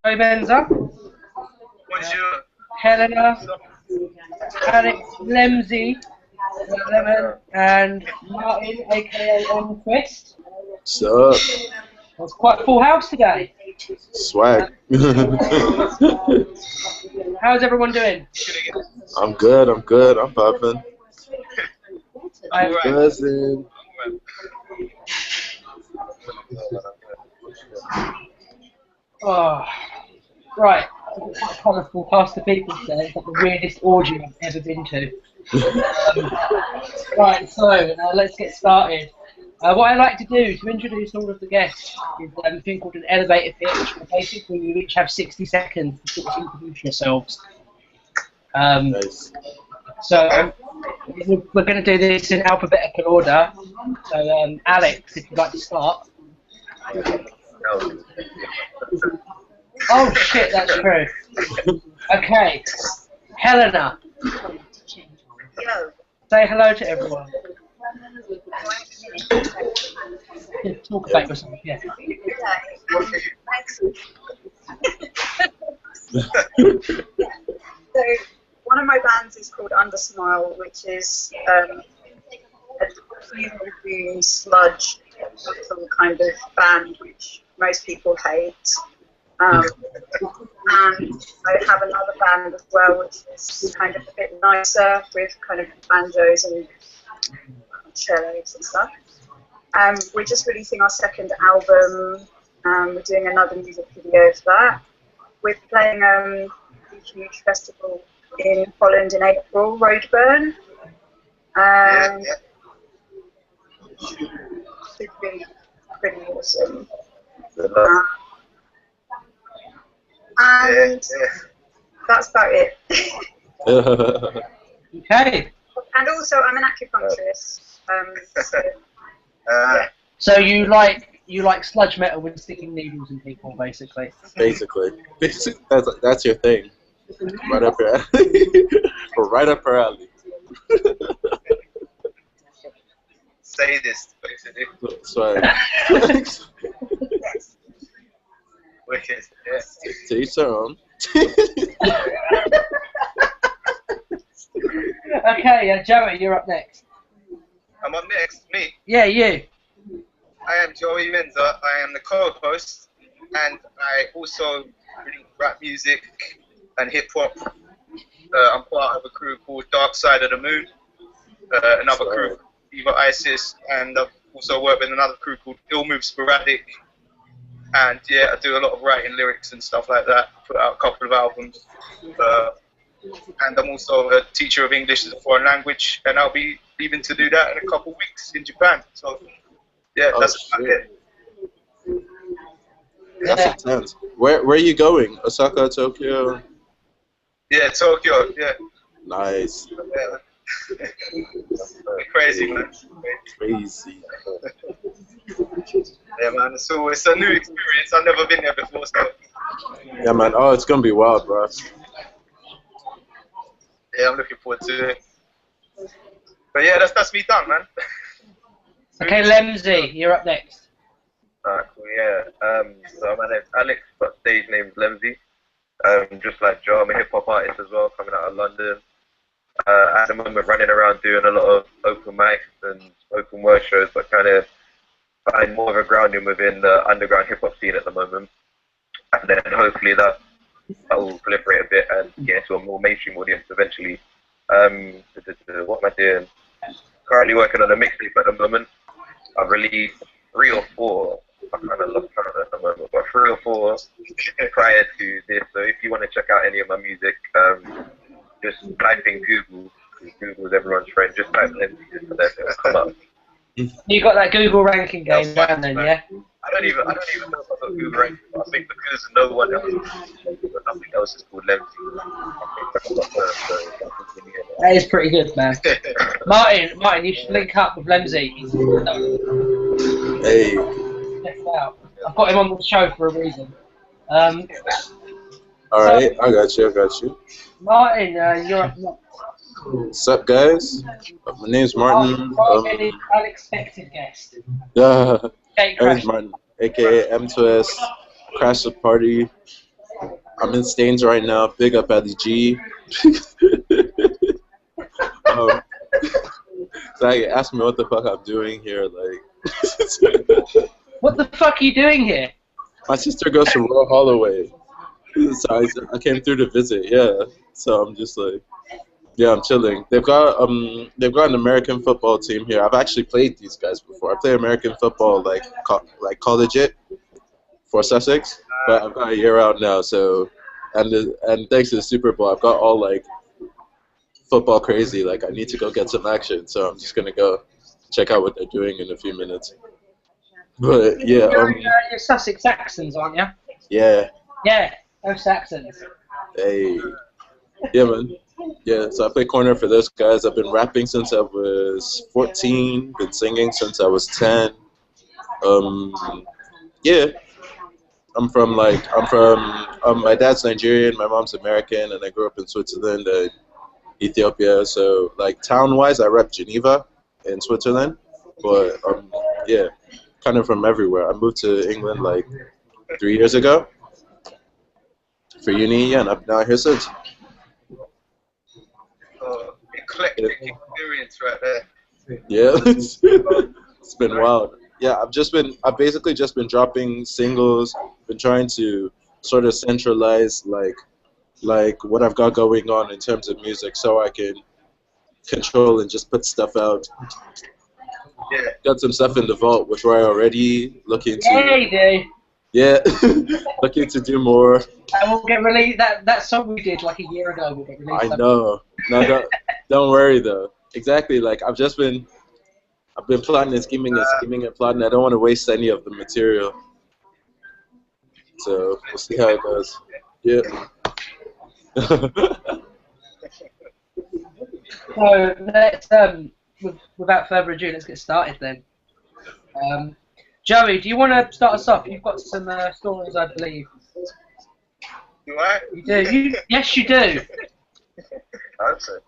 Benza, Bonjour. Helena, Alex Lemsey, Lemon, and Martin, aka On Twist. What's up? It's quite a full house today. Swag. How's everyone doing? I'm good. I'm popping. I'm Buzzing. Oh, right. Colourful cast of people today. It's like the weirdest orgy I've ever been to. Right, so let's get started. What I like to do to introduce all of the guests is a thing called an elevator pitch. Where basically, you each have 60 seconds to sort of introduce yourselves. Nice. So we're going to do this in alphabetical order. So Alex, if you'd like to start. Oh shit, that's true. Okay, Helena. Hello. Say hello to everyone. Yeah, talk about yourself, yeah. So one of my bands is called Undersmile, which is a funeral doom sludge metal kind of band, which most people hate. And I have another band as well, which is kind of a bit nicer with kind of banjos and cellos and stuff. We're just releasing our second album. We're doing another music video for that. We're playing a huge festival in Holland in April, Roadburn. Should be pretty awesome. And that's about it. Okay. And also, I'm an acupuncturist. So you like sludge metal with sticking needles in people, basically. Basically, that's your thing. Right up your alley. Right up her alley. Say this, basically. Swag. Yes. Wicked, yeah. To each their own. Okay, Joey, you're up next. I'm up next, me. Yeah, you. I am Joey Menza. I am the co-host, and I also read rap music and hip hop. I'm part of a crew called Dark Side of the Moon, another crew, Eva Isis, and I've also worked with another crew called Ill Move Sporadic. And yeah, I do a lot of writing lyrics and stuff like that. Put out a couple of albums. And I'm also a teacher of English as a foreign language, and I'll be leaving to do that in a couple of weeks in Japan. So yeah, that's about it. That's intense. Where are you going? Osaka, Tokyo? Yeah, Tokyo, yeah. Nice. Yeah. Crazy, man. Crazy. Yeah, man. So it's a new experience. I've never been there before, so. Yeah, man. Oh, it's gonna be wild, bro. Yeah, I'm looking forward to it. But yeah, that's me done, man. Okay, Lemsey, you're up next. Alright, cool, yeah. So my name's Alex, but stage name's Lemsey. Just like Joe, I'm a hip hop artist as well, coming out of London. At the moment, running around doing a lot of open mics and open word shows, but trying to find more of a grounding within the underground hip hop scene at the moment. And then hopefully that will proliferate a bit and get into a more mainstream audience eventually. What am I doing? Currently working on a mixtape at the moment. I've released 3 or 4. I'm kind of lost count at the moment, but 3 or 4 prior to this. So if you want to check out any of my music, just type in Google. Google is everyone's friend. Just type in and then it'll come up. You got that Google ranking game down then, yeah? I don't even know if I've got Google ranking. I think because no one else, nothing else is called Lemsey. That is pretty good, man. Martin, you should link up with Lemsey. Hey. Check it out. I've got him on the show for a reason. Alright, I got you. Martin, you're up next. What's up, guys? My name's Martin. Martin is unexpected guest. Yeah. Okay, My name's Martin, aka M2S, Crash the Party. I'm in Staines right now. Big up Ali G. So I asked me what the fuck I'm doing here. Like, What the fuck are you doing here? my sister goes to Royal Holloway, so I came through to visit. Yeah, so I'm just like, yeah, I'm chilling. They've got an American football team here. I've actually played these guys before. I play American football like collegiate for Sussex, but I've got a year out now. So, and thanks to the Super Bowl, I've got all like football crazy. Like I need to go get some action, so I'm just gonna go check out what they're doing in a few minutes. But yeah, You're Sussex Saxons, aren't you? yeah, Yeah, no Saxons. hey, yeah, man. Yeah, so I play corner for those guys. I've been rapping since I was 14. Been singing since I was 10. Yeah, my dad's Nigerian, my mom's American, and I grew up in Switzerland and Ethiopia. So like town-wise, I rep Geneva in Switzerland, but yeah, kind of from everywhere. I moved to England like 3 years ago for uni, yeah, and I'm now here since. Eclectic experience right there. Yeah, it's been wild. Yeah, I've basically just been dropping singles, been trying to sort of centralize like what I've got going on in terms of music so I can control and just put stuff out. Yeah. Got some stuff in the vault, which we're already looking to. Yeah, you do. Yeah, looking to do more. And we'll get released. That song we did like a year ago will get released. I know. No, don't worry though. Exactly. Like I've been plotting and scheming and plotting. I don't want to waste any of the material. So we'll see how it goes. Yeah. So let's without further ado, let's get started then. Joey, do you want to start us off? You've got some stories, I believe. Do I? You do. Yes, you do.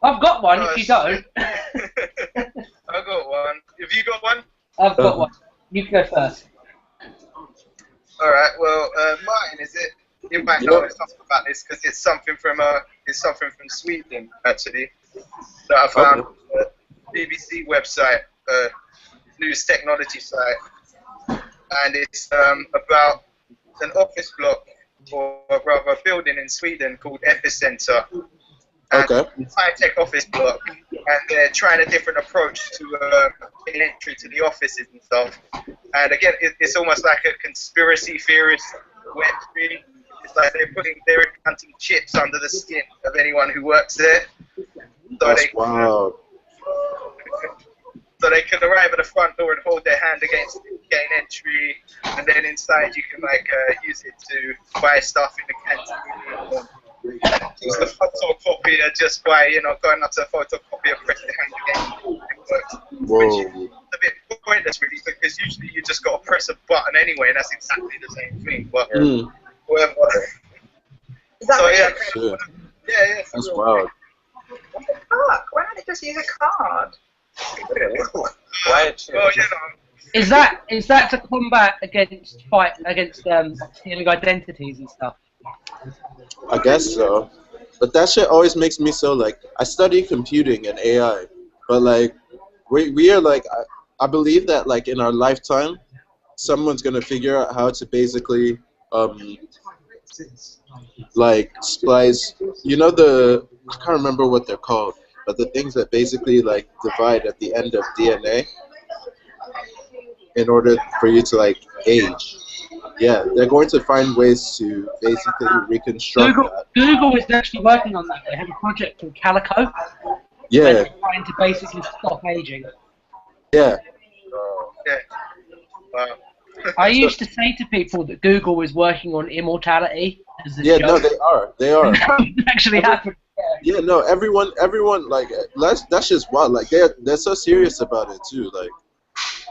I've got one. If you don't, I've got one. Have you got one? I've got one. You can go first. All right. Well, mine is it. You might know something about this because it's something from Sweden actually that I found on the BBC website, news technology site, and it's about an office block or rather a building in Sweden called Epicenter. Okay. High-tech office block, and they're trying a different approach to getting entry to the offices and stuff. And again, it's almost like a conspiracy theorist Web3. It's like they're implanting chips under the skin of anyone who works there. That's wild. So they can arrive at the front door and hold their hand against gain entry, and then inside you can like use it to buy stuff in the canteen. Use the photocopier just by going up to the photocopier, press the hand again. It works. Whoa. Which is a bit pointless really, because usually you just got to press a button anyway, and that's exactly the same thing. But whatever. So yeah, yeah. That's wild. What the fuck? Why don't they just use a card? Well, Is that to combat against stealing identities and stuff? I guess so. But that shit always makes me so like, I study computing and AI, but like we are like, I believe that like in our lifetime, someone's gonna figure out how to basically like splice, I can't remember what they're called, but the things that basically like divide at the end of DNA in order for you to like age. Yeah, they're going to find ways to basically reconstruct that. Google is actually working on that. They have a project called Calico. Yeah. Where they're trying to basically stop aging. Yeah. Yeah. Wow. I used to say to people that Google is working on immortality as a Yeah, joke. no, they are. They are. It actually happened. Yeah, no, everyone, like, that's just wild. Like, they're so serious about it, too. Like,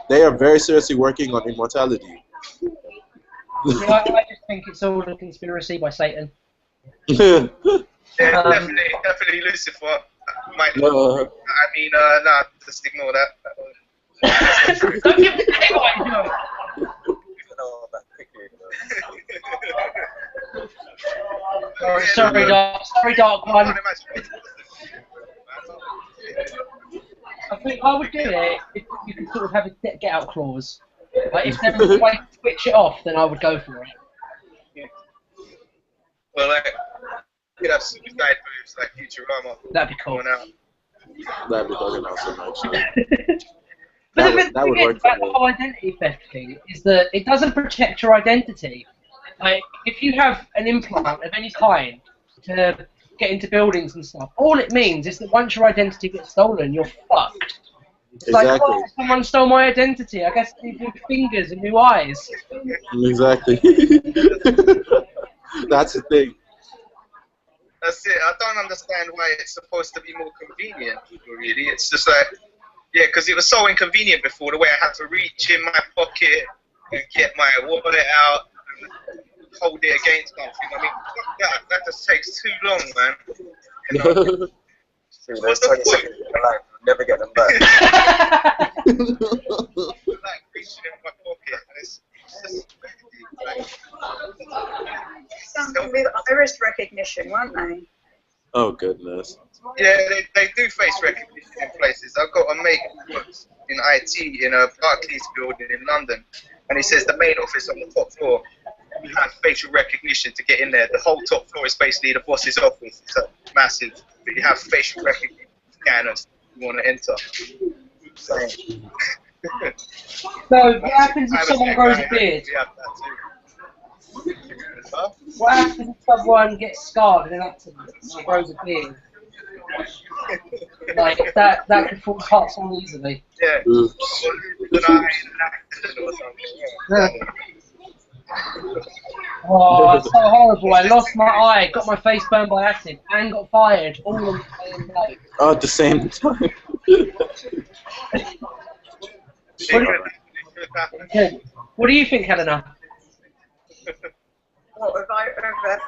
they are very seriously working on immortality. I just think it's all a conspiracy by Satan. Yeah, definitely Lucifer. Nah, just ignore that. Don't give the name away, Sorry, Dark One. can't imagine. I think I would do it if you could sort of have a get out clause. Like if there was a way to switch it off, then I would go for it. Well, like, you'd have suicide moves like Futurama. That'd be cool. Going out. That'd be fucking awesome, actually. But that would work for about me. the whole identity theft thing is that it doesn't protect your identity. Like, if you have an implant of any kind to get into buildings and stuff, all it means is that once your identity gets stolen, you're fucked. It's like, Exactly. oh, someone stole my identity. I guess they need new fingers and new eyes. Exactly. That's the thing. That's it. I don't understand why it's supposed to be more convenient, really. It's just like, yeah, because it was so inconvenient before, the way I had to reach in my pocket and get my wallet out and hold it against something. I mean, fuck that. That just takes too long, man. You know? See, there's 20 seconds in your life, you'll never get them back. Like reaching in my pocket, and it's just like, Something with iris recognition, weren't they? Oh, goodness. yeah, they do face recognition in places. I've got a mate who works in IT in a Barclays building in London, and he says the main office on the top floor, you have facial recognition to get in there. The whole top floor is basically the boss's office. It's massive, but you have facial recognition scanners if you want to enter. So, So, what happens if someone grows a beard? We have that too. Huh? What happens if someone gets scarred in an accident and grows a beard? Like, that could fall apart so easily. Yeah. Oops. An eye in an accident or something. Yeah. Oh, that's so horrible. I lost my eye, got my face burned by acid, and got fired all on the same day. Oh, at the same time. Okay. What do you think, Helena, What, of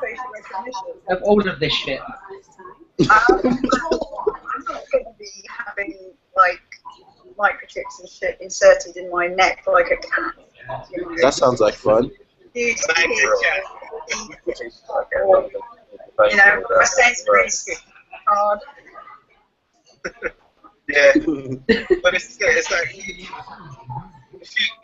facial recognition? of all of this shit? I'm not going to be having, like, microchips and shit inserted in my neck like a cat. You know? That sounds like fun. You know, my sensories hard. Yeah. But it's like,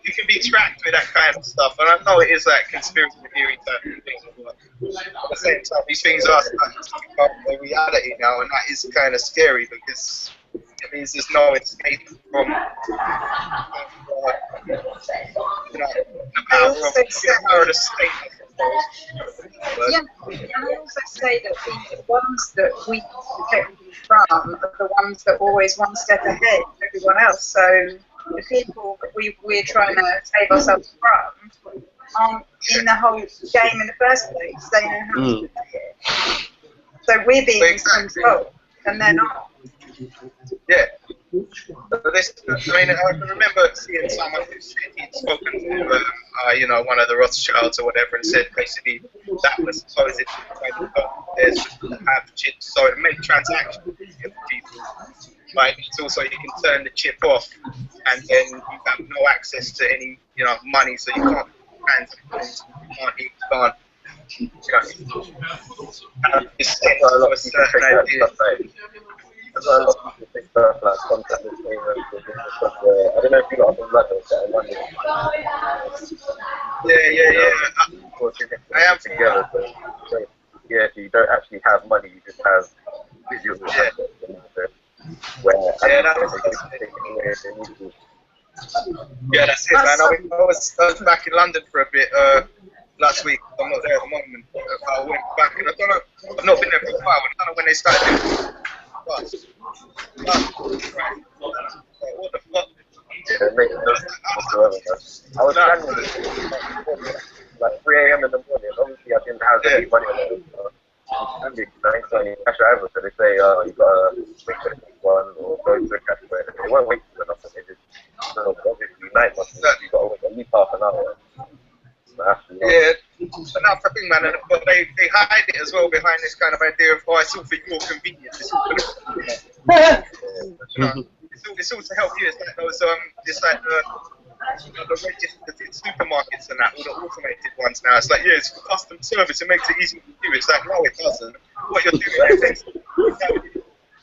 you can be tracked with that kind of stuff, and I know it is like conspiracy theory type of thing, but at the same time, these things are starting to become a reality now, and that is kind of scary because it means there's no escape from you know, the power of the state, I suppose. Yeah, and I also say that the ones that we protect from are the ones that are always one step ahead of everyone else. So the people that we're trying to save ourselves from aren't in the whole game in the first place. They know how to play it. So we're being controlled, and they're not. Yeah. But this, I mean, I can remember seeing someone who said he'd spoken to, you know, one of the Rothschilds or whatever, and said basically that was supposed to have chips, so it made transactions easier for people. But it's also you can turn the chip off, and then you have no access to any, you know, money, so you can't transact, you can't eat, you can't. You know, it's a certain idea. There's a lot of people think stuff like contact with stuff where, I don't know if you got up in London, set in London. Yeah. I am together, so yeah, so you don't actually have money, you just have visual assets. Where yeah, that's it, man. I was back in London for a bit last week. I'm not there at the moment. I went back, and I don't know. I've not been there for a while. I don't know when they started doing bus. Right. What the fuck? it makes no sense whatsoever, man. I was standing like 3 a.m. in the morning. Obviously, I didn't have any money on it. I ain't got any cash either, so they say, you gotta wait for the one or go to the cash point. They weren't waiting for nothing, they just, obviously, night must be, you gotta wait at least half an hour. Yeah, and that's the thing, man. But they hide it as well behind this kind of idea of, oh, it's all for your convenience. It's all for you know, it's all to help you. It's like those, it's like you know, the registers in supermarkets and that, all the automated ones now. It's like, yeah, it's for custom service. It makes it easy to do. It's like, no, it doesn't. What you're doing is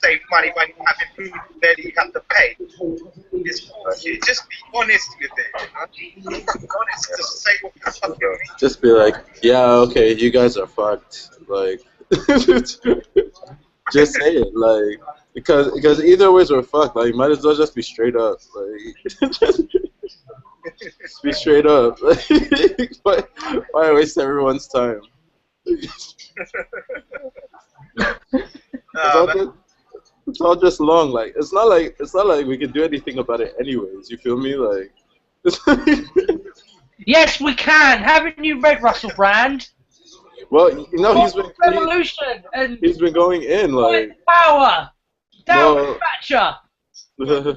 save money by not having food there that you have to pay. It's bullshit. Just be honest with it. You know? Be honest. Just say what you fucking mean. Just be like, yeah, okay, you guys are fucked. Like, just say it, like, because either ways we're fucked. Like, might as well just be straight up. Like, just be straight up. Like, why waste everyone's time? It's all just long. Like, it's not like we can do anything about it anyways. You feel me? Like, yes, we can. Haven't you read Russell Brand? well, you know, revolution and he's been going in like power. Down No. Thatcher. Like, this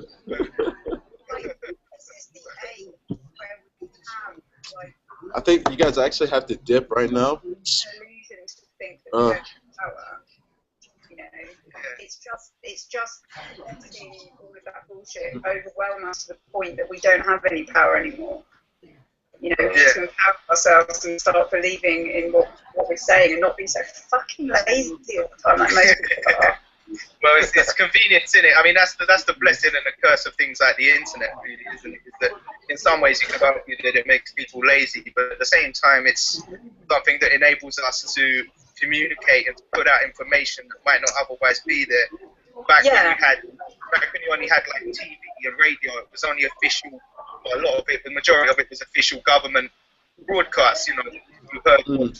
is the age where we have, like, I think you guys actually have to dip right now. illusion to think that we don't have power. You know, it's just seeing all of that bullshit overwhelm us to the point that we don't have any power anymore. You know, to empower ourselves and start believing in what we're saying and not being so fucking lazy all the time like most people are. Well, it's convenience, isn't it? I mean, that's the blessing and the curse of things like the internet, really, isn't it? Is that in some ways you can argue that it makes people lazy, but at the same time, it's something that enables us to communicate and to put out information that might not otherwise be there. Back when you only had like TV and radio, it was only official. A lot of it, the majority of it was official government broadcasts. You know, you heard what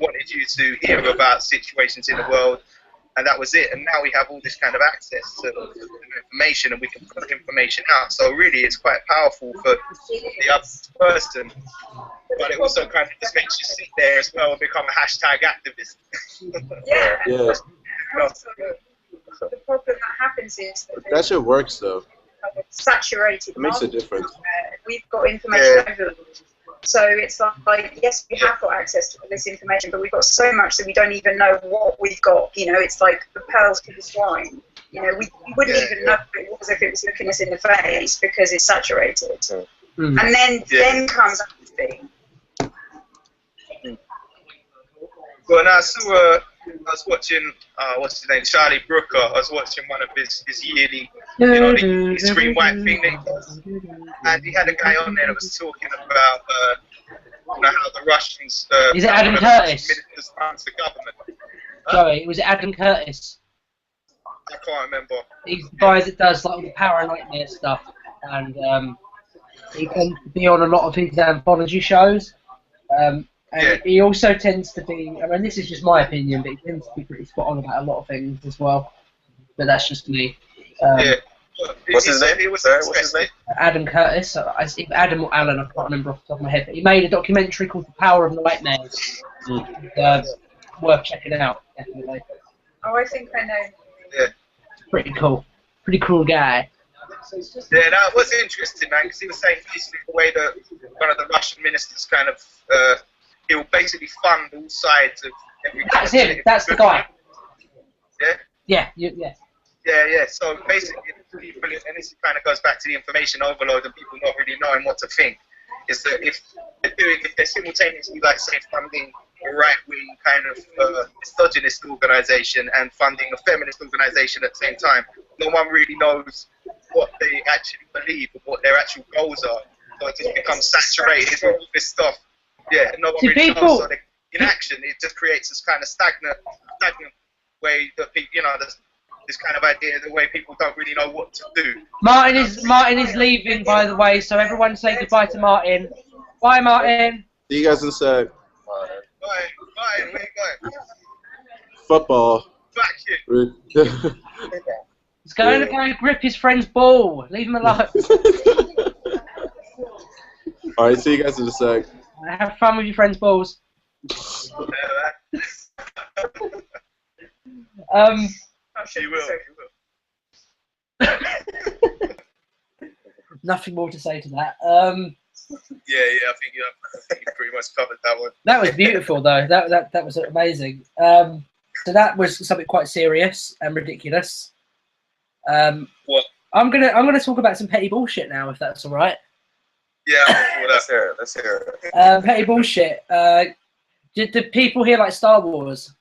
wanted you to hear about situations in the world. And that was it. And now we have all this kind of access to information, and we can put information out. So really, it's quite powerful for the other person. But it also kind of just makes you sit there as well and become a hashtag activist. Yeah. Also, the problem that happens is That shit works though. Saturated. It makes a difference. We've got information overload. So it's like, yes, we have got access to this information, but we've got so much that we don't even know what we've got. You know, it's like the pearls to the swine. You know, we wouldn't even know what it was if it was looking us in the face because it's saturated. And then comes acting. Well, now I was watching, what's his name, Charlie Brooker. I was watching one of his yearly, you know, the screen white thing that he does. And he had a guy on there that was talking about, you know, how the Russians... Is it Adam Curtis? Ministers runs the government. Sorry, was it Adam Curtis? I can't remember. He's the guy that does like all the power and nightmare stuff. And he tends to be on a lot of his anthology shows. And he also tends to be, I mean, this is just my opinion, but he tends to be pretty spot on about a lot of things as well. But that's just me. What's his name? What's his name? Adam Curtis. Either Adam or Alan, I can't remember off the top of my head. But he made a documentary called The Power of the Nightmares. Worth checking out, definitely. Oh, I think I know. Yeah. Pretty cool. Pretty cool guy. Yeah, that was interesting, man, because he was saying basically the way that one of the Russian ministers kind of, he'll basically fund all sides of every... That's him. That's the guy. Yeah? Yeah. Yeah. So basically, people, and this kind of goes back to the information overload and people not really knowing what to think, is that if they're simultaneously, like, say, funding a right-wing kind of misogynist organisation and funding a feminist organisation at the same time, no one really knows what they actually believe and what their actual goals are. So it just becomes saturated with all this stuff. Yeah, and no one really knows. So in action, it just creates this kind of stagnant way that people, you know, this kind of idea, the way people don't really know what to do. Martin is leaving, by the way, so everyone say goodbye to Martin. Bye, Martin. See you guys in a sec. Bye, where you going? Football. Back here. He's going to go grip his friend's ball. Leave him alone. Alright, see you guys in a sec. Have fun with your friend's balls. You will. Nothing more to say to that. Yeah, I think you pretty much covered that one. That was beautiful, though. That was amazing. So that was something quite serious and ridiculous. What? I'm gonna talk about some petty bullshit now, if that's all right. Yeah, I'm all for Let's that. hear it. Let's hear it. Petty bullshit. Do people here like Star Wars?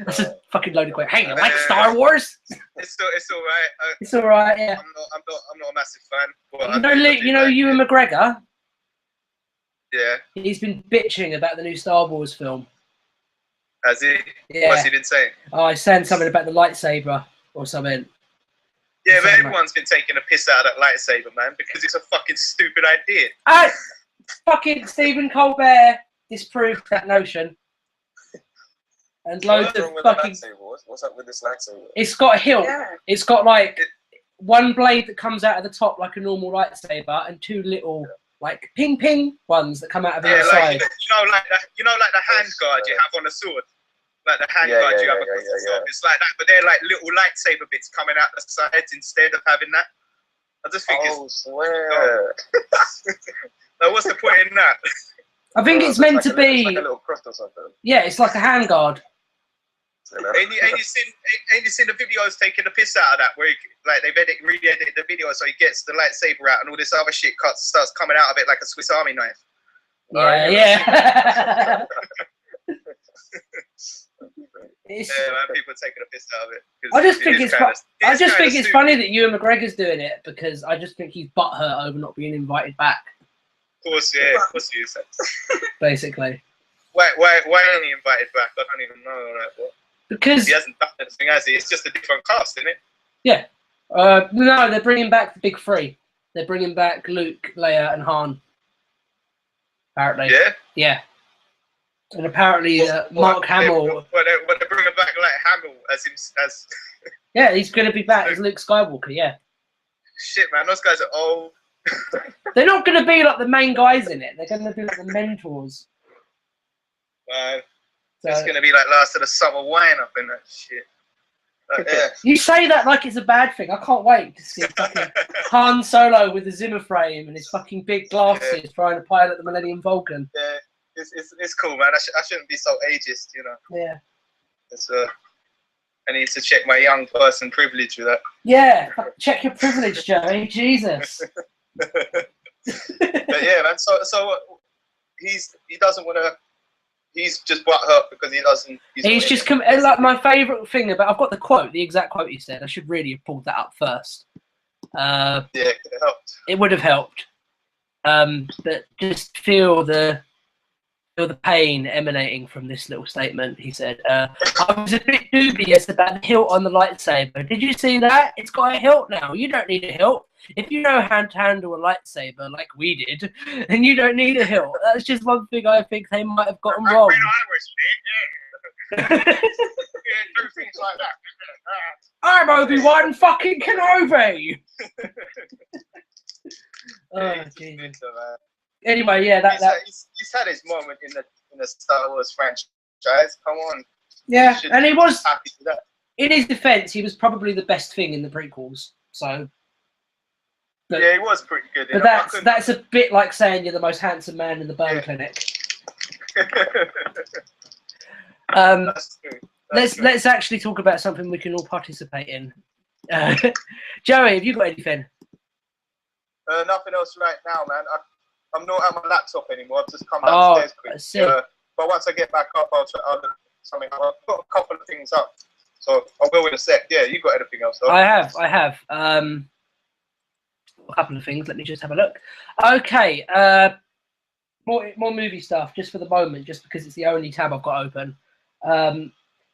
That's a fucking loaded question. Hey, you like Star Wars? It's alright. It's alright, yeah. I'm not a massive fan. But You know Ewan McGregor? Yeah. He's been bitching about the new Star Wars film. Has he? Yeah. What's he been saying? Oh, he's saying something about the lightsaber or something. Yeah, but everyone's been taking a piss out of that lightsaber, man, because it's a fucking stupid idea. Fucking Stephen Colbert disproved that notion. And loads of fucking. What's up with this lightsaber? It's got a hilt. Yeah. It's got like one blade that comes out of the top like a normal lightsaber, and two little like ping ping ones that come out of the side. Like you know, like the hand guard you have on a sword. Like the hand guard you have across the sword. It's like that, but they're like little lightsaber bits coming out the sides instead of having that. I just think swear. Like, what's the point in that? I think it's meant to be. It's like a little crust or something. Yeah, it's like a hand guard. Ain't you seen the videos taking the piss out of that? Where like they've re-edited the video so he gets the lightsaber out and all this other shit starts coming out of it like a Swiss Army knife. Yeah, yeah. Man, people are taking the piss out of it. I just think it's funny that Ewan McGregor's doing it because I just think he's butthurt over not being invited back. Of course, yeah, of course he is. Basically. Why ain't he invited back? I don't even know that. Because he hasn't done anything, has he? It's just a different cast, isn't it? Yeah. No, they're bringing back the big three. They're bringing back Luke, Leia, and Han. Apparently. Yeah? Yeah. And apparently Mark Hamill... They're bringing back like Hamill as... Yeah, he's going to be back as Luke Skywalker, yeah. Shit, man, those guys are old. They're not going to be like the main guys in it. They're going to be like the mentors. Man. It's going to be like Last of the Summer Wine up in that shit. Yeah. You say that like it's a bad thing. I can't wait to see fucking Han Solo with the Zimmer frame and his fucking big glasses trying to pilot the Millennium Falcon. Yeah, it's cool, man. I shouldn't be so ageist, you know. Yeah. It's I need to check my young person privilege with that. Yeah, check your privilege, Joey. Jesus. But yeah, man. So he doesn't want to. He's just butthurt because he doesn't. He's just like my favourite thing about. I've got the quote, the exact quote he said. I should really have pulled that up first. Yeah, it could have helped. It would have helped. But just feel the pain emanating from this little statement. He said, "I was a bit dubious about the hilt on the lightsaber. Did you see that? It's got a hilt now. You don't need a hilt. If you know how to handle a lightsaber like we did, then you don't need a hilt. That's just one thing I think they might have gotten wrong." Yeah, do things like that. I'm Obi-Wan fucking Kenobi. Oh, Jesus. Anyway, yeah, he's had his moment in the Star Wars franchise. Come on. Yeah, and he was happy with that. In his defense, he was probably the best thing in the prequels. So. But, yeah, he was pretty good. But that's a bit like saying you're the most handsome man in the burn clinic. That's true. Let's actually talk about something we can all participate in. Joey, have you got anything? Nothing else right now, man. I'm not at my laptop anymore. I've just come downstairs quick. But once I get back up, I'll look something. I'll put a couple of things up. So I'll go in a sec. Yeah, you got anything else? Though? I have. A couple of things. Let me just have a look. Okay. More movie stuff, just for the moment, just because it's the only tab I've got open. You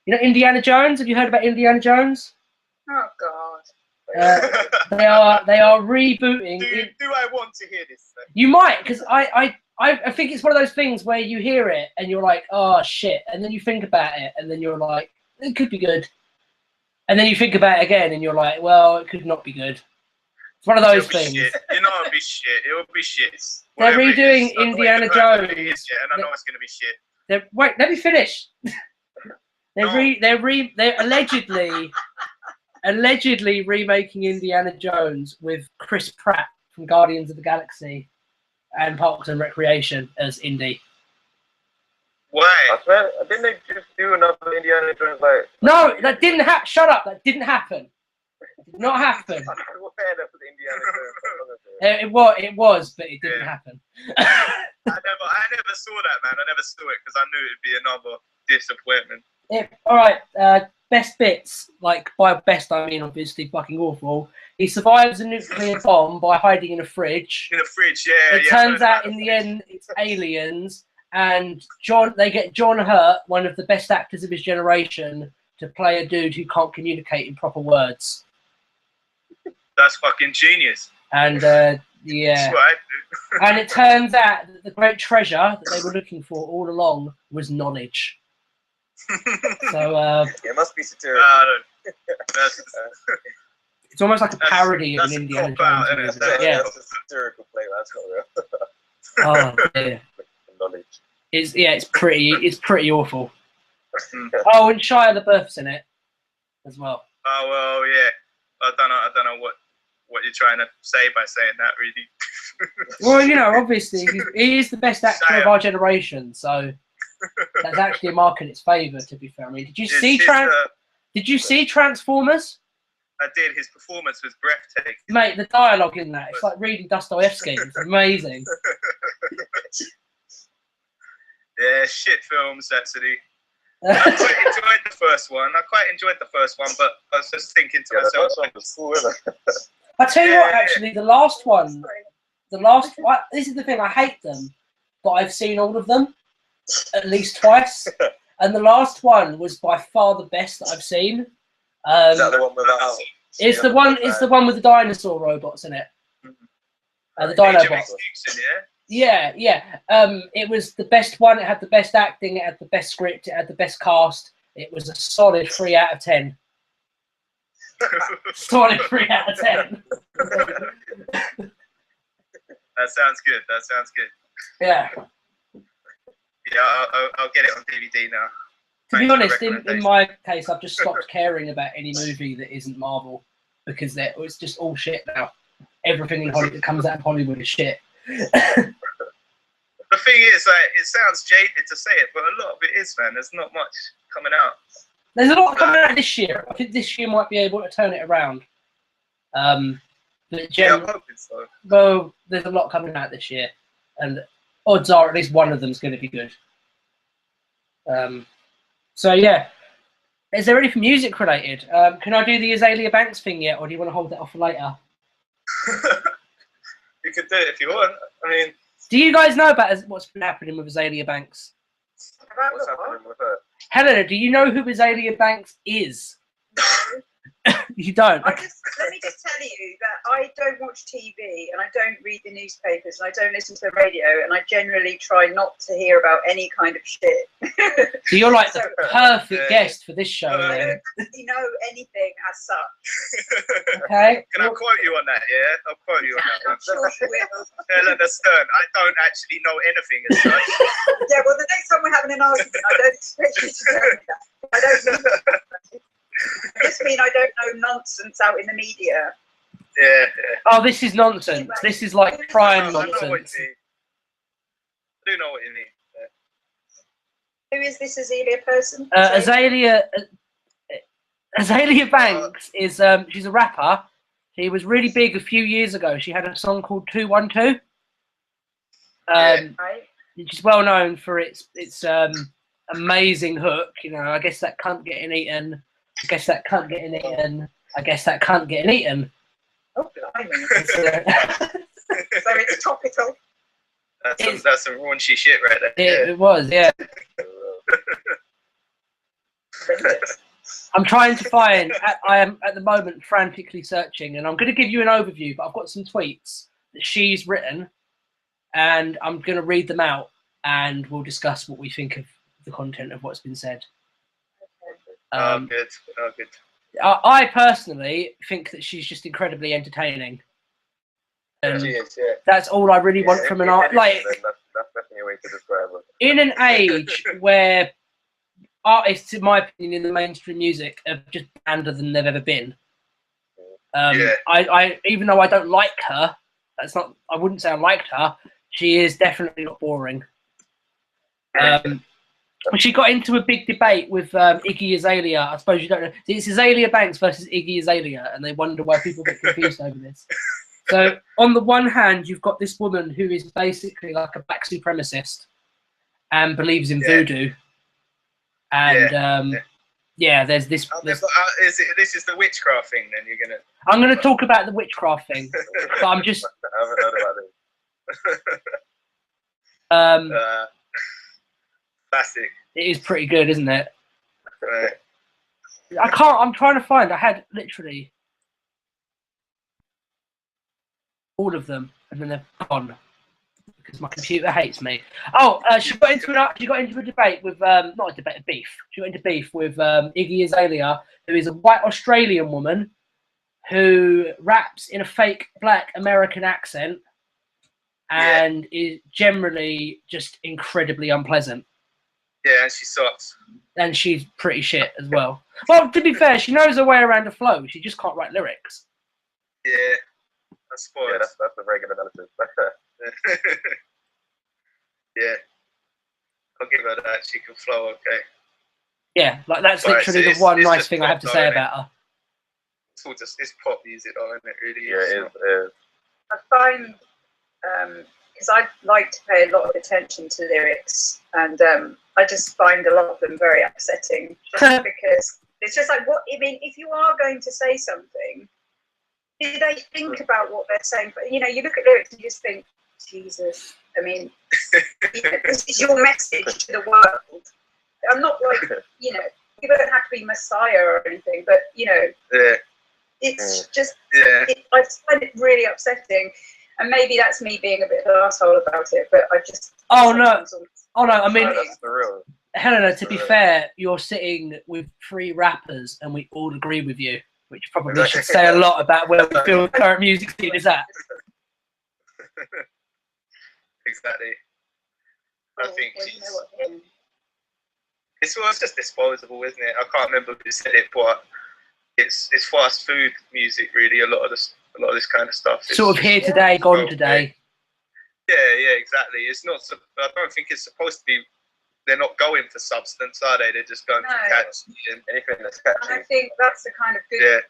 know Indiana Jones? Have you heard about Indiana Jones? Oh God. They are rebooting. Do I want to hear this? You might, because I think it's one of those things where you hear it and you're like, oh shit, and then you think about it and then you're like, it could be good, and then you think about it again and you're like, well, it could not be good. It's one of those things. Shit. You know, it'll be shit. It will be shit. They're redoing Indiana Jones. And I know it's gonna be shit. Wait, let me finish. They're allegedly remaking Indiana Jones with Chris Pratt from Guardians of the Galaxy and Parks and Recreation as Indy. Why? I swear, didn't they just do another Indiana Jones like? No, that didn't happen. Shut up. That didn't happen. Did not happen. I swear that was Indiana Jones. It was, but it didn't happen. I never saw that, man. I never saw it because I knew it'd be another disappointment. All right, best bits. Like, by best, I mean obviously fucking awful. He survives a nuclear bomb by hiding in a fridge. In a fridge, yeah. It turns out in the end it's aliens, and they get John Hurt, one of the best actors of his generation, to play a dude who can't communicate in proper words. That's fucking genius. And yeah. That's what I do. And it turns out that the great treasure that they were looking for all along was knowledge. So it must be satirical. it's almost like a parody of that's an Indiana cop-out, Jones isn't it? movie. Yeah. That's a satirical play. That's not real. Oh dear. Knowledge. It's pretty awful. Oh, and Shia LaBeouf's in it as well. Oh well, yeah. I don't know what you're trying to say by saying that, really. Well, you know, obviously he is the best actor of our generation, so that's actually a mark in its favour. To be fair, I mean, did you see Transformers? I did. His performance was breathtaking. Mate, the dialogue in that, it's like reading Dostoevsky. It's amazing. Yeah, shit films, actually. I quite enjoyed the first one. But I was just thinking to myself. That one was cool, isn't it? I tell you what, actually, the last one, this is the thing, I hate them, but I've seen all of them at least twice, and the last one was by far the best that I've seen. Is that the one without? It's the one with the dinosaur robots in it. The Dinobots. Yeah. It was the best one. It had the best acting. It had the best script. It had the best cast. It was a solid 3 out of 10. Solid 3 out of 10. That sounds good. Yeah. Yeah, I'll get it on DVD now. To be honest, in my case, I've just stopped caring about any movie that isn't Marvel because it's just all shit now. Everything in Hollywood that comes out of Hollywood is shit. The thing is, like, it sounds jaded to say it, but a lot of it is, man. There's not much coming out. There's a lot coming out this year. I think this year might be able to turn it around. But Yeah, I'm hoping so. well, there's a lot coming out this year, and odds are at least one of them is going to be good. So yeah, is there anything music related? Can I do the Azalea Banks thing yet, or do you want to hold that off for later? You can do it if you want. I mean, Do you guys know about what's been happening with Azalea Banks? What's happening with her? Helena, do you know who Azalea Banks is? You don't? Let me just tell you that I don't watch TV and I don't read the newspapers and I don't listen to the radio and I generally try not to hear about any kind of shit. So you're like the perfect guest for this show. I Then. don't actually know anything as such. Okay. Can I quote you on that? Yeah, I'll quote you on that. I'm sure you will. Helena Stern. I don't actually know anything as such. Yeah, well, the next time we're having an argument, I don't expect you to tell me that. I don't know that. I just mean I don't know nonsense out in the media. Yeah. Oh, this is nonsense. This is like prime I know what nonsense. you mean. I do know what you mean. Yeah. Who is this Azalea person? Azalea Banks is she's a rapper. She was really big a few years ago. She had a song called 212. Right. Which is well known for its amazing hook. You know, I guess that cunt getting eaten. I guess that cunt getting eaten. I guess that cunt getting eaten. Oh, blimey. So it's topical. That's some raunchy shit right there. It was, yeah. I'm trying to find. I am at the moment frantically searching, and I'm going to give you an overview. But I've got some tweets that she's written, and I'm going to read them out, and we'll discuss what we think of the content of what's been said. Good. I personally think that she's just incredibly entertaining. She is, yeah. That's all I really want from an art. Like, that's definitely a way to describe her. in an age where artists, in my opinion, in the mainstream music are just grander than they've ever been. I even though I don't like her, I wouldn't say I liked her. She is definitely not boring. She got into a big debate with Iggy Azalea. I suppose you don't know. It's Azalea Banks versus Iggy Azalea, and they wonder why people get confused over this. So, on the one hand, you've got this woman who is basically like a black supremacist and believes in voodoo. And, there's this... This is the witchcraft thing, then? I'm going to talk about the witchcraft thing, but I'm just... I haven't heard about this. Classic. It is pretty good, isn't it? Right. I'm trying to find... I had literally... all of them, and then they're gone because my computer hates me. Oh, she got into a debate with not a debate, a beef. She got into beef with Iggy Azalea, who is a white Australian woman who raps in a fake black American accent and is generally just incredibly unpleasant. Yeah, and she sucks. And she's pretty shit as well. Well, to be fair, she knows her way around the flow. She just can't write lyrics. Yeah. That's a very good analysis. Yeah. I'll give her that. She can flow okay. Yeah, like that's literally the one nice thing I have to say about her. It's pop music, though, isn't it? Really. Yeah, it is. I find, because I like to pay a lot of attention to lyrics, and I just find a lot of them very upsetting, just because it's just like, what I mean, if you are going to say something, do they think about what they're saying? But you know, you look at lyrics and you just think, Jesus. I mean, this is your message to the world. I'm not like, you know, you don't have to be Messiah or anything, but you know, it's just, I find it really upsetting, and maybe that's me being a bit of an asshole about it. But I just, I mean, that's the real. Helena, to be fair, you're sitting with 3 rappers, and we all agree with you. Which probably should say a lot about where we feel the current music scene is at. Exactly. I think it's just disposable, isn't it? I can't remember who said it, but it's fast food music, really. A lot of this kind of stuff. It's sort of here today, gone today. Yeah, exactly. It's not. I don't think it's supposed to be. They're not going for substance, are they? They're just going for catchy and anything that's catchy. And I think that's the kind of good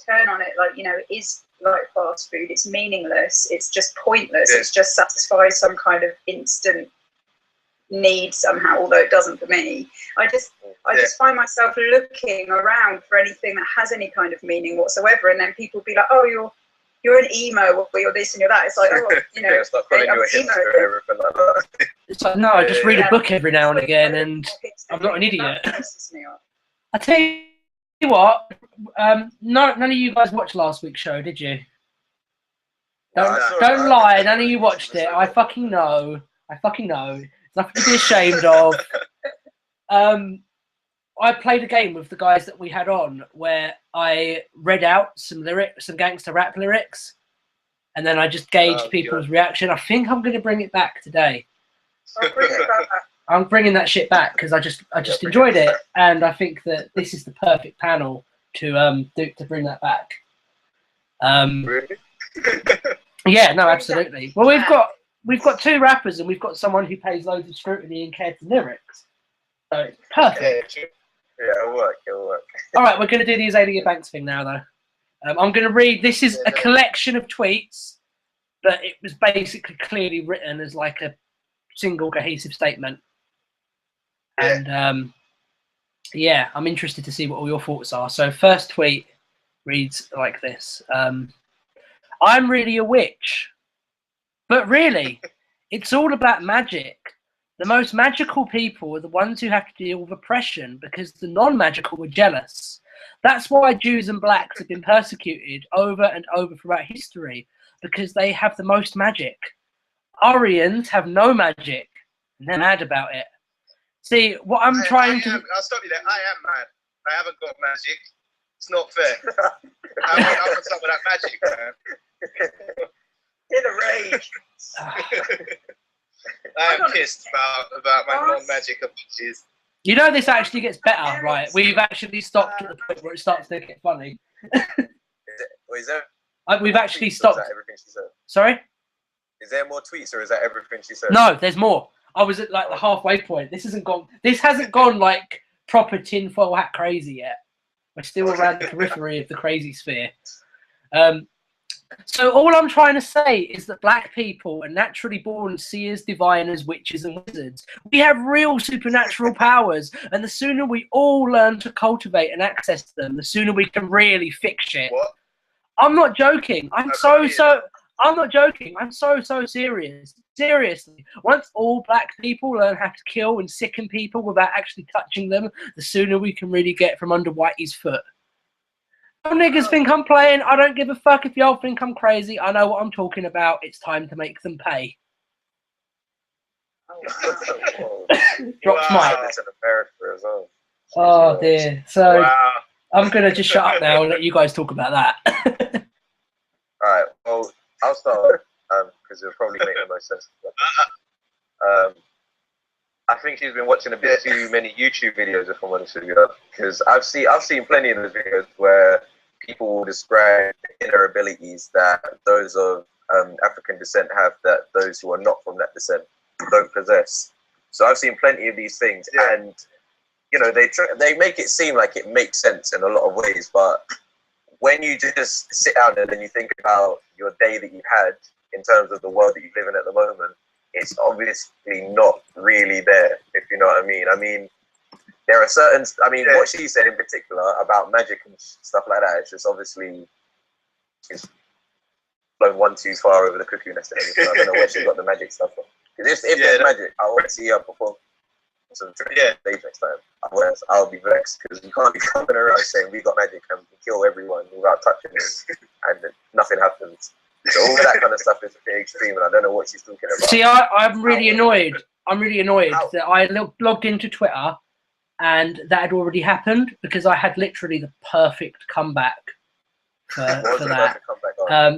turn on it. Like, you know, it is like fast food. It's meaningless. It's just pointless. It's just satisfies some kind of instant need somehow, although it doesn't for me. I just find myself looking around for anything that has any kind of meaning whatsoever, and then people be like, "Oh, you're an emo, or you're this and you're that." It's like, oh, you know, it's like calling you a hipster and everything like that. It's like, no, I just read a book every now and again, and I'm not an idiot. I tell you what, none of you guys watched last week's show, did you? Don't lie, none of you watched it. I fucking know. There's nothing to be ashamed of. I played a game with the guys that we had on where I read out some gangster rap lyrics, and then I just gauged people's reaction. I think I'm going to bring it back today. I'm bringing that shit back because I just enjoyed it, and I think that this is the perfect panel to bring that back. Really? Yeah, no, absolutely. Well, we've got 2 rappers, and we've got someone who pays loads of scrutiny and cares for lyrics. So it's perfect. Yeah, it'll work. All right, we're going to do the Azalea Banks thing now, though. I'm going to read. This is a collection of tweets, but it was basically clearly written as like a single cohesive statement. And I'm interested to see what all your thoughts are. So, first tweet reads like this: "I'm really a witch, but really, it's all about magic. The most magical people are the ones who have to deal with oppression because the non-magical are jealous. That's why Jews and blacks have been persecuted over and over throughout history, because they have the most magic. Aryans have no magic, and they're mad about it." See, what I'm trying to... I'll stop you there. I am mad. I haven't got magic. It's not fair. I want some of that magic, man. In a rage. I am pissed about my non-magic abilities. You know, this actually gets better, right? We've actually stopped at the point where it starts to get funny. Is there We've actually stopped. Is that everything she said? Sorry? Is there more tweets, or is that everything she said? No, there's more. I was at like the halfway point. This hasn't gone like proper tinfoil hat crazy yet. We're still around the periphery of the crazy sphere. So all I'm trying to say is that black people are naturally born seers, diviners, witches, and wizards. We have real supernatural powers, and the sooner we all learn to cultivate and access them, the sooner we can really fix shit. What? I'm not joking. I'm not joking. I'm so serious. Seriously. Once all black people learn how to kill and sicken people without actually touching them, the sooner we can really get from under Whitey's foot. Y'all niggas think I'm playing. I don't give a fuck if y'all think I'm crazy. I know what I'm talking about. It's time to make them pay. Drops mic. It's in America as well. Oh dear. So Wow. I'm gonna just shut up now and let you guys talk about that. Alright, well, I'll start because it'll probably make the most sense. I think she's been watching a bit too many YouTube videos, if I'm honest with you, because I've seen plenty of those videos where people will describe inner abilities that those of African descent have that those who are not from that descent don't possess. So I've seen plenty of these things, and you know they make it seem like it makes sense in a lot of ways, but when you just sit down and then you think about your day that you've had in terms of the world that you live in at the moment, it's obviously not really there, if you know what I mean. I mean, there are certain, what she said in particular about magic and stuff like that, it's just obviously, she's blown one too far over the cuckoo nest. I don't know where she got the magic stuff from. Because if there's magic, I want to see her perform some stage next time. Otherwise, I'll be vexed, because you can't be coming around saying we got magic and we kill everyone without touching them, and nothing happens. So all that kind of stuff is a bit extreme, and I don't know what she's talking about. See, I'm really annoyed. I'm really annoyed that I logged into Twitter and that had already happened, because I had literally the perfect comeback for that.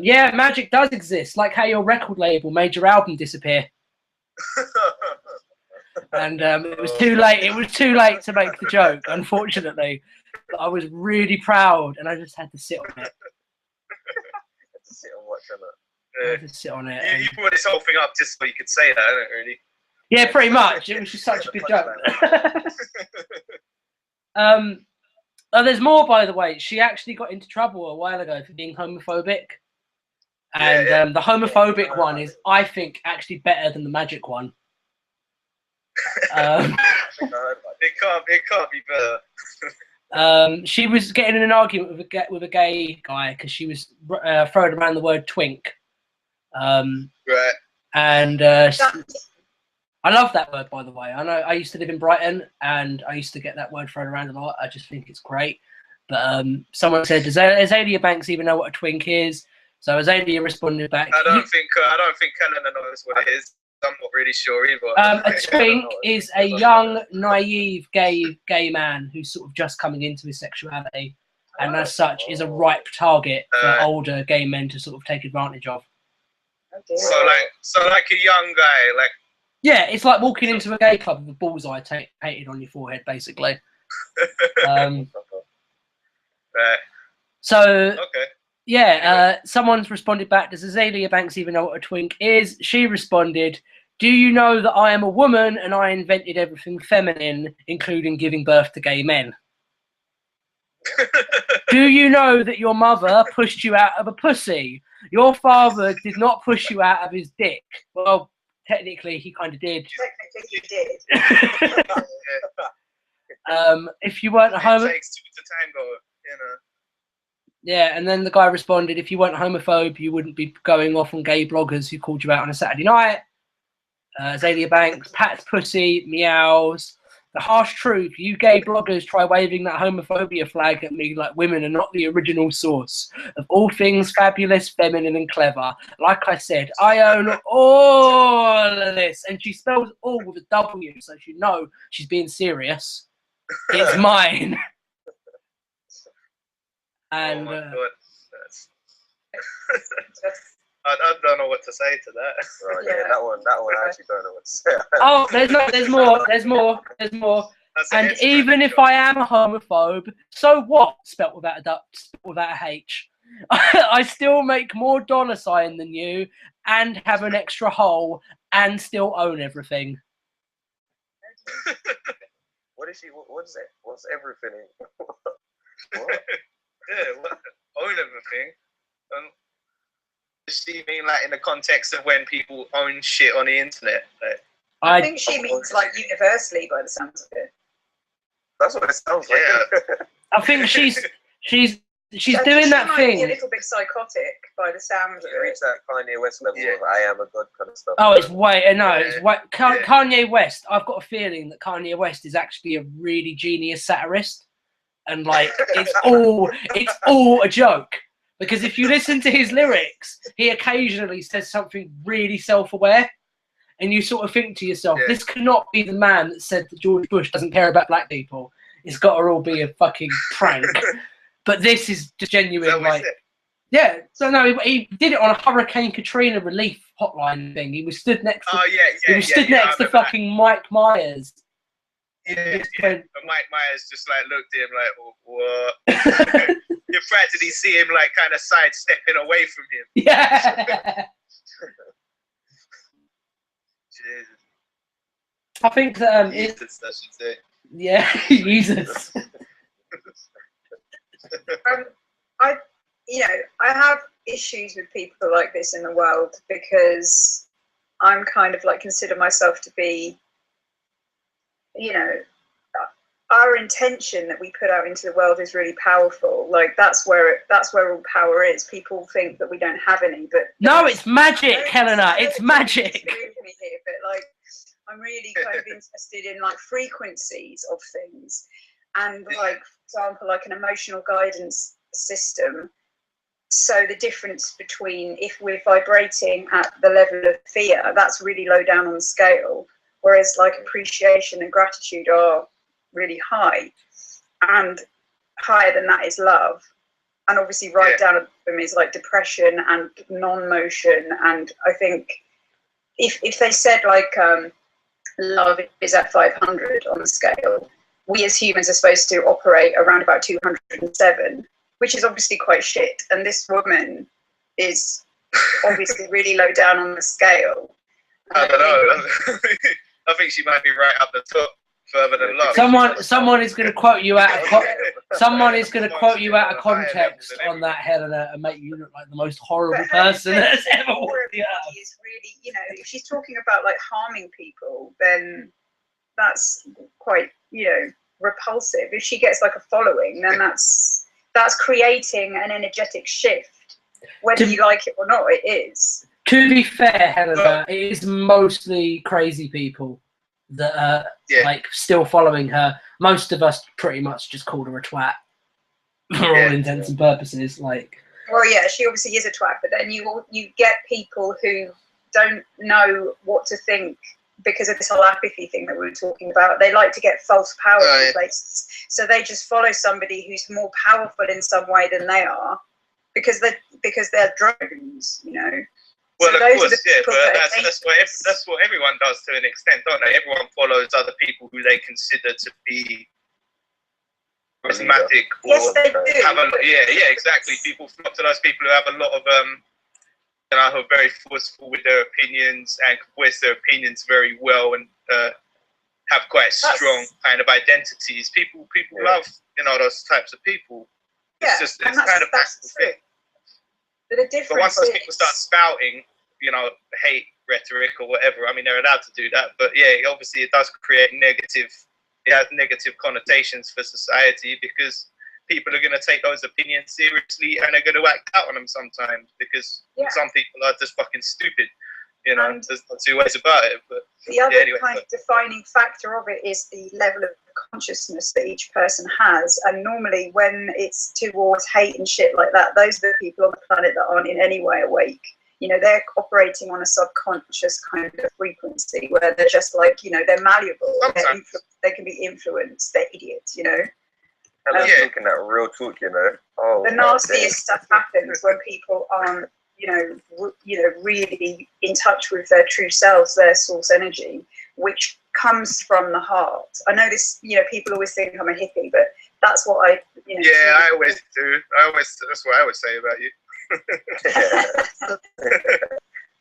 Yeah, magic does exist, like how your record label made your album disappear. And it was too late. It was too late to make the joke, unfortunately. But I was really proud, and I just had to sit on it. Sit and watch on I had to sit on it. You put this whole thing up just so you could say that, didn't it, really? Yeah, pretty much. It was just such a good joke. There's more, by the way. She actually got into trouble a while ago for being homophobic. And the homophobic one is, I think, actually better than the magic one. It can't be better. She was getting in an argument with a gay guy because she was throwing around the word twink. Right. And I love that word, by the way. I know I used to live in Brighton, and I used to get that word thrown around a lot. I just think it's great. But someone said, "Does Azalea Banks even know what a twink is?" So Azalea responded back. I don't think Helena knows what it is. I'm not really sure either. A twink is a young, naive, gay man who's sort of just coming into his sexuality, and as such is a ripe target for older gay men to sort of take advantage of. So like a young guy, like. Yeah, it's like walking into a gay club with a bullseye painted on your forehead, basically. So, yeah, someone's responded back, does Azalea Banks even know what a twink is? She responded, do you know that I am a woman and I invented everything feminine, including giving birth to gay men? Do you know that your mother pushed you out of a pussy? Your father did not push you out of his dick. Well, technically, he kind of did. Technically, you did. If you weren't a homo, it takes two to tango, you know. Yeah, and then the guy responded, if you weren't a homophobe, you wouldn't be going off on gay bloggers who called you out on a Saturday night. Azalea Banks, Pat's pussy, meows. The harsh truth, you gay bloggers try waving that homophobia flag at me like women are not the original source of all things fabulous, feminine, and clever. Like I said, I own all of this. And she spells all with a W, so you know she's being serious. It's mine. And oh my God. I don't know what to say to that. Right, yeah, that one I actually don't know what to say. Oh, there's more. And even if I am a homophobe, so what? Spelt without a H. I still make more $ sign than you, and have an extra hole, and still own everything. What is she? What's it? What's everything? What? Yeah, what? Own everything. Does she mean like in the context of when people own shit on the internet? Like, I think she means like universally by the sounds of it. That's what it sounds like. Yeah. I think she's I doing think that she might thing. be a little bit psychotic by the sounds of You reach it. that Kanye West level of I am a god kind of stuff. Oh, it's way no, Yeah. it's way, Yeah. Kanye West. I've got a feeling that Kanye West is actually a really genius satirist, and like it's all a joke. Because if you listen to his lyrics, he occasionally says something really self-aware, and you sort of think to yourself, Yeah. this cannot be the man that said that George Bush doesn't care about black people. It's got to all be a fucking prank. But this is just genuine, like. Yeah, so no, he did it on a Hurricane Katrina relief hotline thing. He was stood next to, he was stood next to fucking Mike Myers. Yeah. But Mike Myers just like looked at him like, oh, what? You practically see him like kind of sidestepping away from him. Yeah. Jesus. I think that Jesus, I should say. yeah, Jesus. I have issues with people like this in the world because I'm kind of like consider myself to be, our intention that we put out into the world is really powerful. Like that's where all power is. People think that we don't have any, but No, it's magic, Helena. It's magic. Here, but like I'm really kind of interested in like frequencies of things, and like for example, like an emotional guidance system. So the difference between if we're vibrating at the level of fear, that's really low down on the scale, whereas like appreciation and gratitude are really high, and higher than that is love, and obviously down at them is like depression and non-motion. And I think if they said like love is at 500 on the scale, we as humans are supposed to operate around about 207, which is obviously quite shit. And this woman is obviously really low down on the scale. I don't know. I think she might be right up the top, further than love. Someone is going to quote you out of someone is going to quote you out of context on that, Helena, and make you look like the most horrible person that's ever walked the earth. Is really, if she's talking about like harming people, then that's quite, repulsive. If she gets like a following, then that's creating an energetic shift. Whether you like it or not, it is. To be fair, Helena, it is mostly crazy people that are like still following her. Most of us pretty much just called her a twat for all intents and purposes. Like, well, yeah, she obviously is a twat, but then you get people who don't know what to think because of this whole apathy thing that we were talking about. They like to get false power in places, so they just follow somebody who's more powerful in some way than they are because they're drones, Well, so of course, but that's what everyone does to an extent, don't they? Everyone follows other people who they consider to be charismatic. Yes, they do. Exactly. People flock to those people who have a lot of who are very forceful with their opinions and voice their opinions very well and have quite strong kind of identities. People love those types of people. It's kind of that's the thing. But once those people start spouting, hate rhetoric or whatever, I mean, they're allowed to do that. But obviously it does create it has negative connotations for society because people are going to take those opinions seriously and they're going to act out on them sometimes because some people are just fucking stupid. There's not two ways about it. But the other kind of defining factor of it is the level of consciousness that each person has, and normally when it's towards hate and shit like that, those are the people on the planet that aren't in any way awake. They're operating on a subconscious kind of frequency where they're just like, they're malleable. They can be influenced. They're idiots, And they're talking that real talk, Oh, the nastiest stuff happens when people aren't, really in touch with their true selves, their source energy, which comes from the heart. I know this, people always think I'm a hippie, but that's what I, I always do. That's what I would say about you.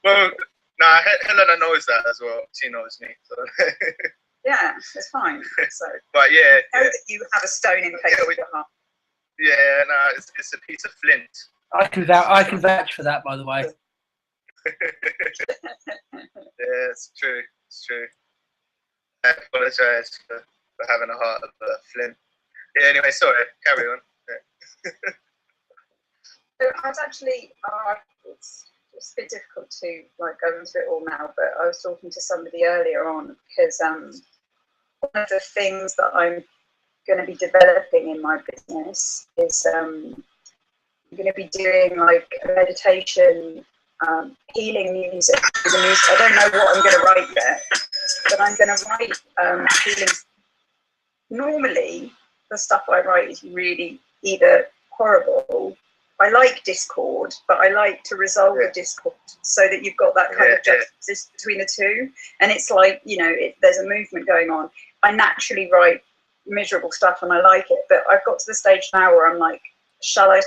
Well, Helena knows that as well. She knows me. So. Yeah, it's fine. So, But yeah, know that you have a stone in place of your heart. yeah, no, it's a piece of flint. I can vouch for that, by the way. Yeah, it's true. It's true. I apologize for having a heart of flint. Yeah. Anyway, sorry. Carry on. Yeah. So I was actually, it's a bit difficult to like go into it all now, but I was talking to somebody earlier on because one of the things that I'm going to be developing in my business is I'm going to be doing like a meditation, healing music. I don't know what I'm going to write yet, but I'm going to write healing. Normally, the stuff I write is really either horrible. I like discord, but I like to resolve the discord so that you've got that kind of juxtaposition between the two. And it's like, you know, there's a movement going on. I naturally write miserable stuff and I like it, but I've got to the stage now where I'm like, shall I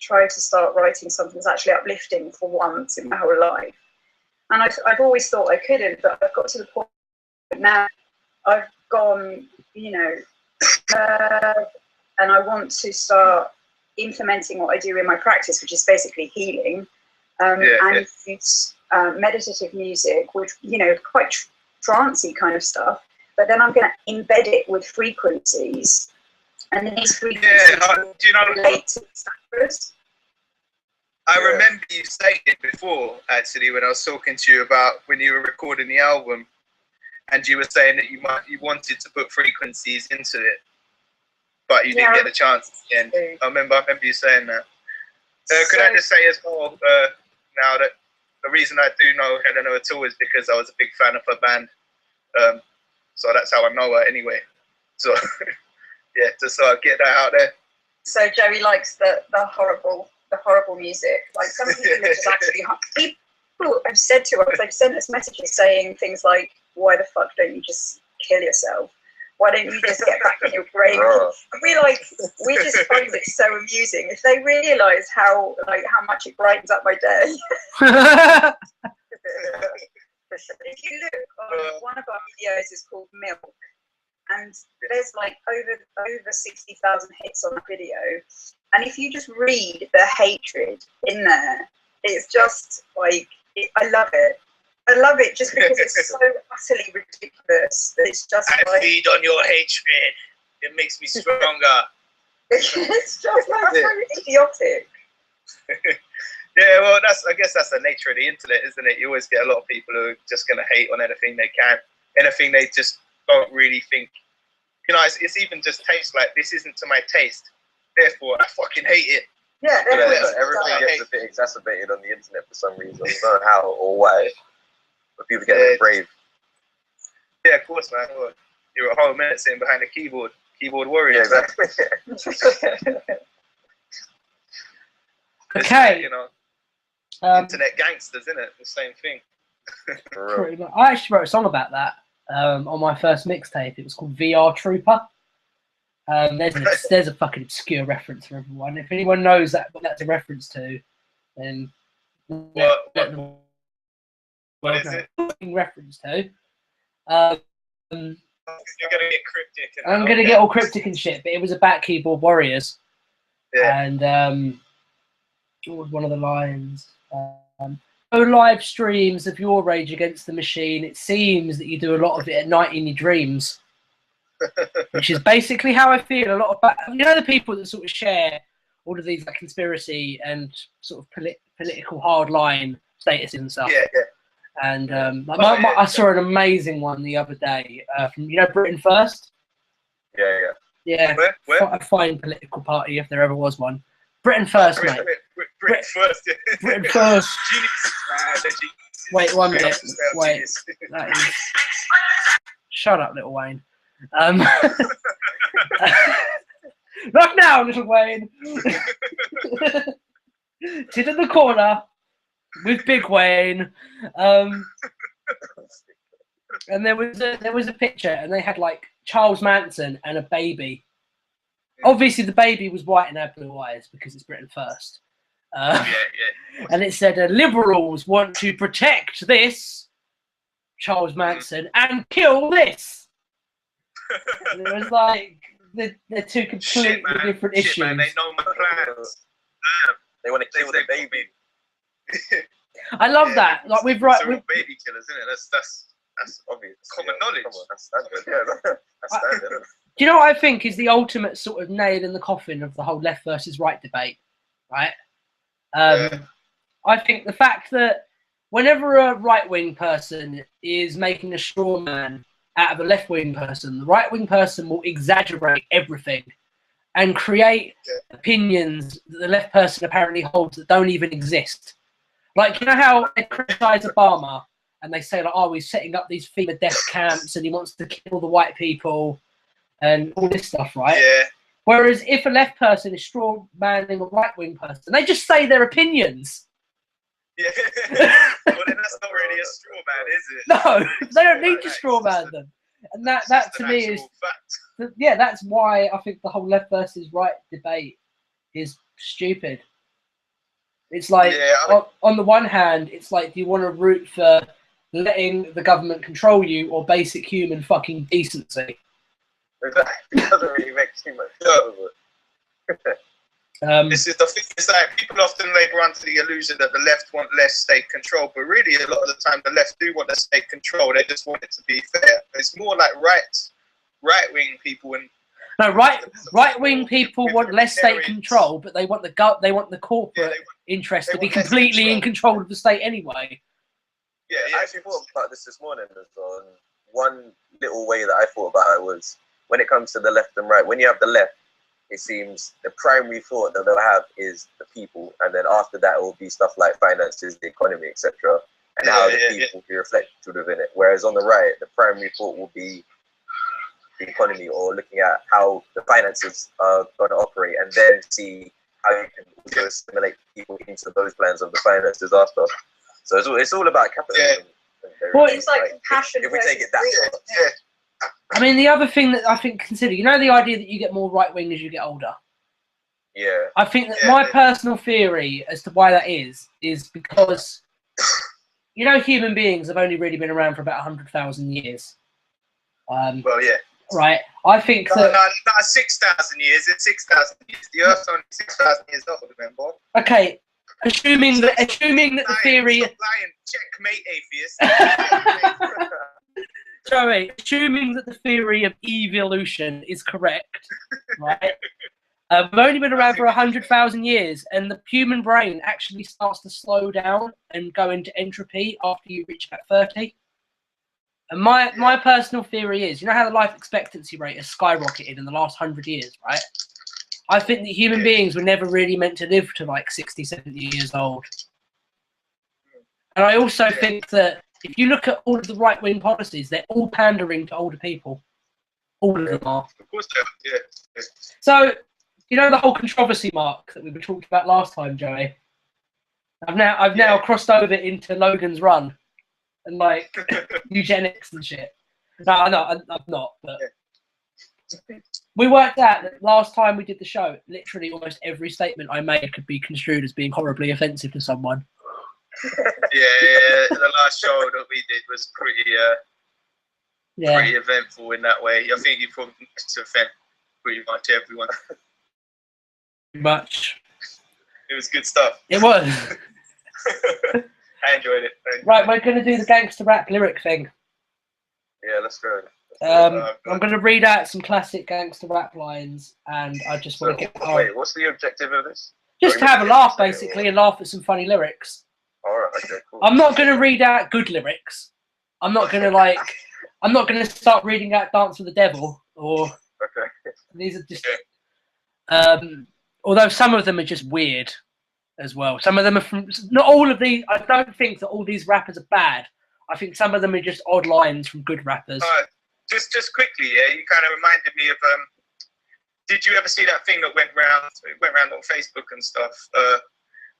try to start writing something that's actually uplifting for once in my whole life? And I've always thought I couldn't, but I've got to the point now I've gone, you know, and I want to start implementing what I do in my practice, which is basically healing, and it's meditative music with, you know, quite trancey kind of stuff. But then I'm going to embed it with frequencies, and then these frequencies do you know relate to chakras. I remember you saying it before, actually, when I was talking to you about when you were recording the album, and you were saying that you wanted to put frequencies into it, but you didn't get the chance at the end. I remember you saying that. Could I just say as well, now that the reason I do know Helena at all is because I was a big fan of her band. So that's how I know her anyway. So yeah, just so I get that out there. So Joey likes the horrible music. Like some people are just actually people have said to us, they've sent us messages saying things like, "Why the fuck don't you just kill yourself? Why don't you just get back in your grave?" And we just find it so amusing. If they realise how much it brightens up my day. If you look on one of our videos, is called Milk, and there's like over 60,000 hits on the video. And if you just read the hatred in there, it's just like I love it. I love it just because it's so utterly ridiculous. It's just I feed on your hatred. It makes me stronger. It's just like so idiotic. Yeah, well, I guess that's the nature of the internet, isn't it? You always get a lot of people who are just going to hate on anything they can, anything they just don't really think. You know, it's even just taste, like, this isn't to my taste, therefore I fucking hate it. Yeah, everything gets a bit exacerbated on the internet for some reason. I don't know how or why, but people get a bit brave. Yeah, of course, man. Well, you're at home, minute sitting behind a keyboard warrior. Yeah, exactly. Okay. Like, you know, internet gangsters, isn't it? The same thing. Pretty much. I actually wrote a song about that on my first mixtape. It was called VR Trooper. There's a fucking obscure reference for everyone. If anyone knows what that's a reference to, then what is it? Reference to. You're gonna get cryptic. I'm gonna get all cryptic and shit, but it was about keyboard warriors. Yeah. And what was one of the lines? No live streams of your Rage Against the Machine. It seems that you do a lot of it at night in your dreams. Which is basically how I feel. A lot of the people that sort of share all of these like conspiracy and sort of political hardline statuses and stuff. Yeah, yeah. And I saw an amazing one the other day from Britain First. Yeah, yeah. Yeah, where? A fine political party if there ever was one. Britain First, mate. Britain First. Yeah. Britain First. Wait 1 minute. Wait. That is... Shut up, Little Wayne. Not now, Little Wayne. Sit in the corner with Big Wayne. And there was a picture, and they had like Charles Manson and a baby. Obviously, the baby was white and had blue eyes because it's Britain First. And it said, liberals want to protect this Charles Manson and kill this. And it was like they're two completely different issues. Shit, man, they know my plans. They want to kill the baby. I love that. Like They're all baby killers, isn't it? That's Obvious. common knowledge. Come on, that's standard. Yeah, that's standard. Isn't it? Do you know what I think is the ultimate sort of nail in the coffin of the whole left versus right debate? Right. I think the fact that whenever a right-wing person is making a straw man out of a left-wing person, the right-wing person will exaggerate everything and create opinions that the left person apparently holds that don't even exist. Like, you know how they criticize Obama and they say, like, oh, he's setting up these FEMA death camps and he wants to kill the white people and all this stuff, right? Yeah. Whereas if a left person is straw manning a right-wing person, they just say their opinions. Yeah. Well, then that's not really a straw man, is it? No, they don't need to straw man them. And that to me is, yeah, that's why I think the whole left versus right debate is stupid. It's like, on the one hand, it's like, do you want to root for letting the government control you or basic human fucking decency? Exactly. It doesn't really make too much sense. This is the thing. It's like people often labor onto the illusion that the left want less state control, but really a lot of the time the left do want the state control. They just want it to be fair. It's more like right-wing people and right-wing people want less state control, but they want the corporate interest to be completely in control of the state anyway. Yeah, I actually thought about this morning as well. And one little way that I thought about it was when it comes to the left and right. When you have the left, it seems the primary thought that they'll have is the people, and then after that it will be stuff like finances, the economy, etc., and how the people be reflected within it. Whereas on the right, the primary thought will be the economy, or looking at how the finances are going to operate, and then see how you can also assimilate people into those plans of the finances after. So it's all about capitalism. Well, it's like compassion. If we take it that far. I mean, the other thing that I think consider, you know, the idea that you get more right wing as you get older. Yeah. I think that my personal theory as to why that is because, you know, human beings have only really been around for about 100,000 years. Well, yeah. Right. I think that. No, not 6,000 years. It's 6,000 years. The Earth's only 6,000 years old, remember? Okay. Assuming that the theory. Checkmate, atheist. Sorry, assuming that the theory of evolution is correct, right? We've only been around for 100,000 years, and the human brain actually starts to slow down and go into entropy after you reach about 30. And my personal theory is, you know how the life expectancy rate has skyrocketed in the last 100 years, right? I think that human beings were never really meant to live to like 60, 70 years old. And I also think that if you look at all of the right-wing policies, they're all pandering to older people. All of them are. Of course they are, yeah. So, you know the whole controversy mark that we were talking about last time, Joey? I've now crossed over into Logan's Run and like eugenics and shit. No, I'm not, but we worked out that last time we did the show, literally almost every statement I made could be construed as being horribly offensive to someone. Yeah. The last show that we did was pretty eventful in that way. I think you probably managed to offend pretty much everyone. Much. It was good stuff. It was. I enjoyed it. Right, we're going to do the gangster rap lyric thing. Yeah, let's go. I'm going to read out some classic gangster rap lines, and I just want to get. Wait, what's the objective of this? Just to have a laugh, basically, and laugh at some funny lyrics. All right, okay, cool. I'm not going to read out good lyrics. I'm not going to I'm not going to start reading out "Dance with the Devil" or. Okay. These are just. Although some of them are just weird, as well. Some of them are from. Not all of these. I don't think that all these rappers are bad. I think some of them are just odd lines from good rappers. Just quickly, yeah. You kind of reminded me of. Did you ever see that thing that went round on Facebook and stuff,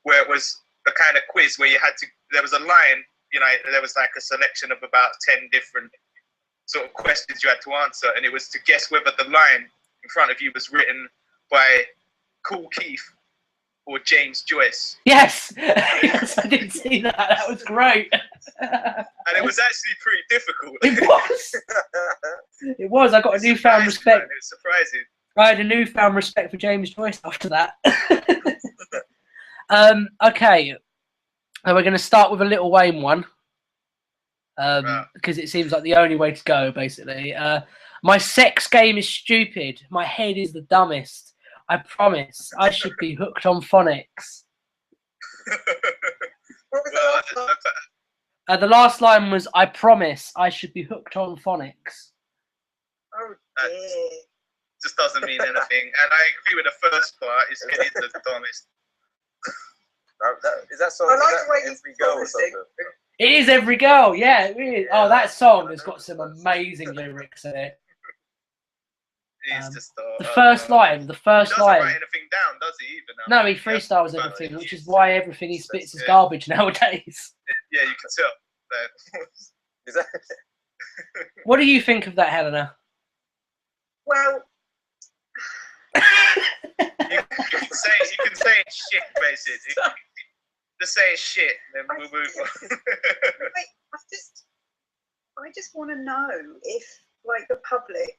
where it was a kind of quiz where you had to? There was a line. You know, there was like a selection of about 10 different sort of questions you had to answer, and it was to guess whether the line in front of you was written by Cool Keith or James Joyce. Yes, yes, I did see that. That was great. And it was actually pretty difficult. It was. It was. I got a newfound respect. Man, it was surprising. I had a newfound respect for James Joyce after that. Okay, and we're going to start with a Lil Wayne one. Because it seems like the only way to go, basically. My sex game is stupid. My head is the dumbest. I promise I should be hooked on phonics. What was the last one? The last line was, I promise I should be hooked on phonics. Oh dear. Just doesn't mean anything. And I agree with the first part. It's getting the dumbest. Is that song? I like Is the way that he's Every Girl or promising. something? It is Every Girl, yeah, it is. Oh, that song has got some amazing lyrics in it. He's just The first line, he doesn't write anything down, does he? Even No, he freestyles everything, which is why everything he spits is garbage nowadays. Yeah, you can tell. Is that? What do you think of that, Helena? Well, You can say it's shit, basically. Just saying shit, then we'll move on. I just want to know if, like, the public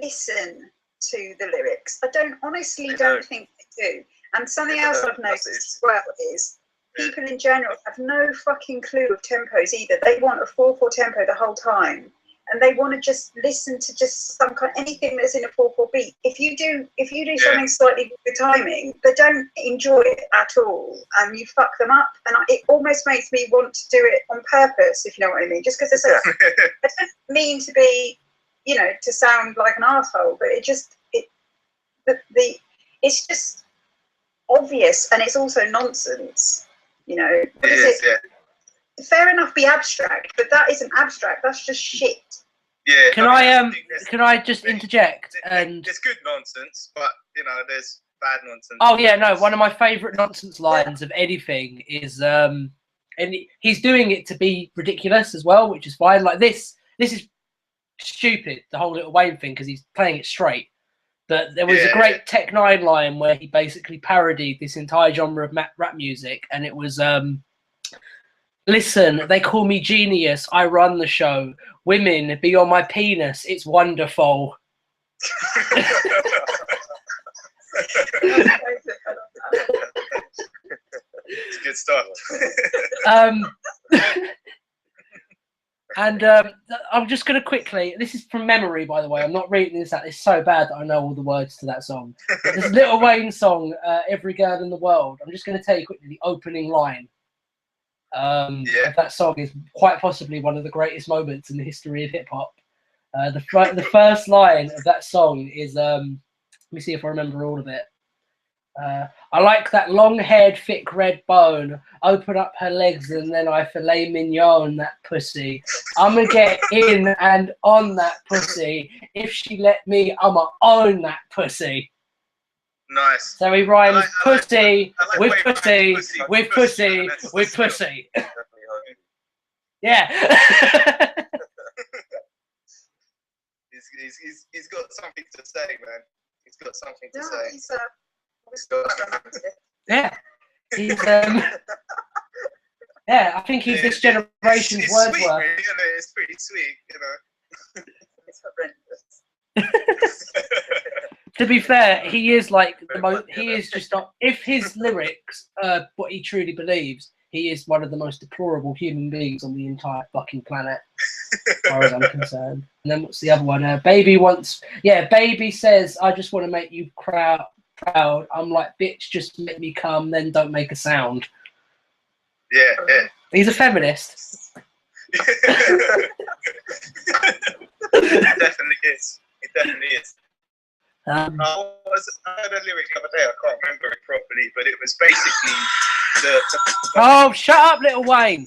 listen to the lyrics. I honestly don't think they do. And something else I've noticed as well is people in general have no fucking clue of tempos either. They want a 4/4 tempo the whole time, and they want to just listen to just anything that's in a 4/4 beat. If you do something slightly with the timing, they don't enjoy it at all, and you fuck them up. And it almost makes me want to do it on purpose, if you know what I mean. Just because I don't mean to be, to sound like an arsehole, but it's just obvious, and it's also nonsense. What is it? Fair enough, be abstract, but that isn't abstract. That's just shit. Yeah. Can I just interject? And it's good nonsense, but there's bad nonsense. Oh yeah, no. One of my favourite nonsense lines of anything is, and he's doing it to be ridiculous as well, which is fine. Like this is stupid, the whole Lil Wayne thing, because he's playing it straight. But there was a great Tech 9 line where he basically parodied this entire genre of rap music, and it was, listen, they call me genius, I run the show. Women, be on my penis, it's wonderful. It's good stuff. And I'm just going to quickly, this is from memory, by the way. I'm not reading this out. It's so bad that I know all the words to that song. But this Lil Wayne song, Every Girl in the World. I'm just going to tell you quickly the opening line of that song is quite possibly one of the greatest moments in the history of hip-hop. The first line of that song is, let me see if I remember all of it. I like that long-haired, thick red bone. Open up her legs and then I filet mignon that pussy. I'ma get in and on that pussy. If she let me, I'ma own that pussy. Nice. So he rhymes pussy with pussy with pussy with pussy. Yeah. He's got something to say, man. He's got something to say. Yeah, he's yeah. I think he's this generation's it's Wordsworth. Sweet, really, it's pretty sweet, It's horrendous. To be fair, he is like the most. He is just not. If his lyrics are what he truly believes, he is one of the most deplorable human beings on the entire fucking planet, as far as I'm concerned. And then what's the other one? Baby wants. Yeah, baby says, "I just want to make you proud." I'm like, bitch, just make me come, then don't make a sound. Yeah. He's a feminist. It definitely is. It definitely is. I heard a lyric the other day, I can't remember it properly, but it was basically the Oh, shut up, Lil Wayne. You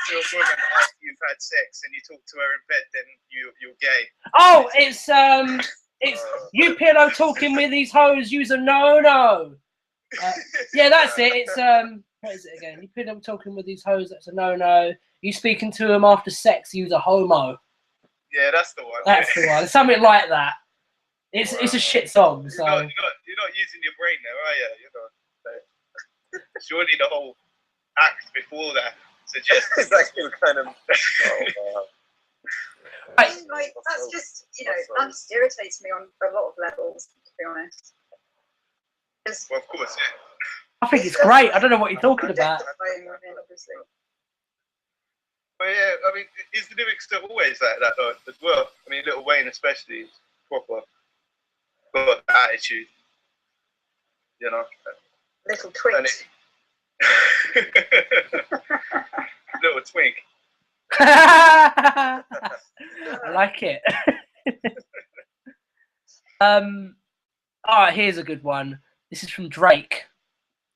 to a woman after you've had sex and you talk to her in bed, then you're gay. Oh, it's you pillow talking with these hoes, you's a no-no. Yeah, that's it. It's what is it again? You pillow talking with these hoes, that's a no-no. You speaking to them after sex, you's a homo. Yeah, that's the one. That's the one. Something like that. It's a shit song. So you using your brain there, are you? You know, like, surely the whole act before that suggests It's actually kind of. Oh, wow. I mean, like, that's just, you know, that just irritates me on a lot of levels, to be honest. Well, of course, yeah. I think it's great. I don't know what you're talking about. Obviously. But yeah, I mean, his lyrics are always like that though, as well. I mean, Lil Wayne especially is proper got the attitude, you know. Little twink. Little twink. I like it. Alright, here's a good one. This is from Drake.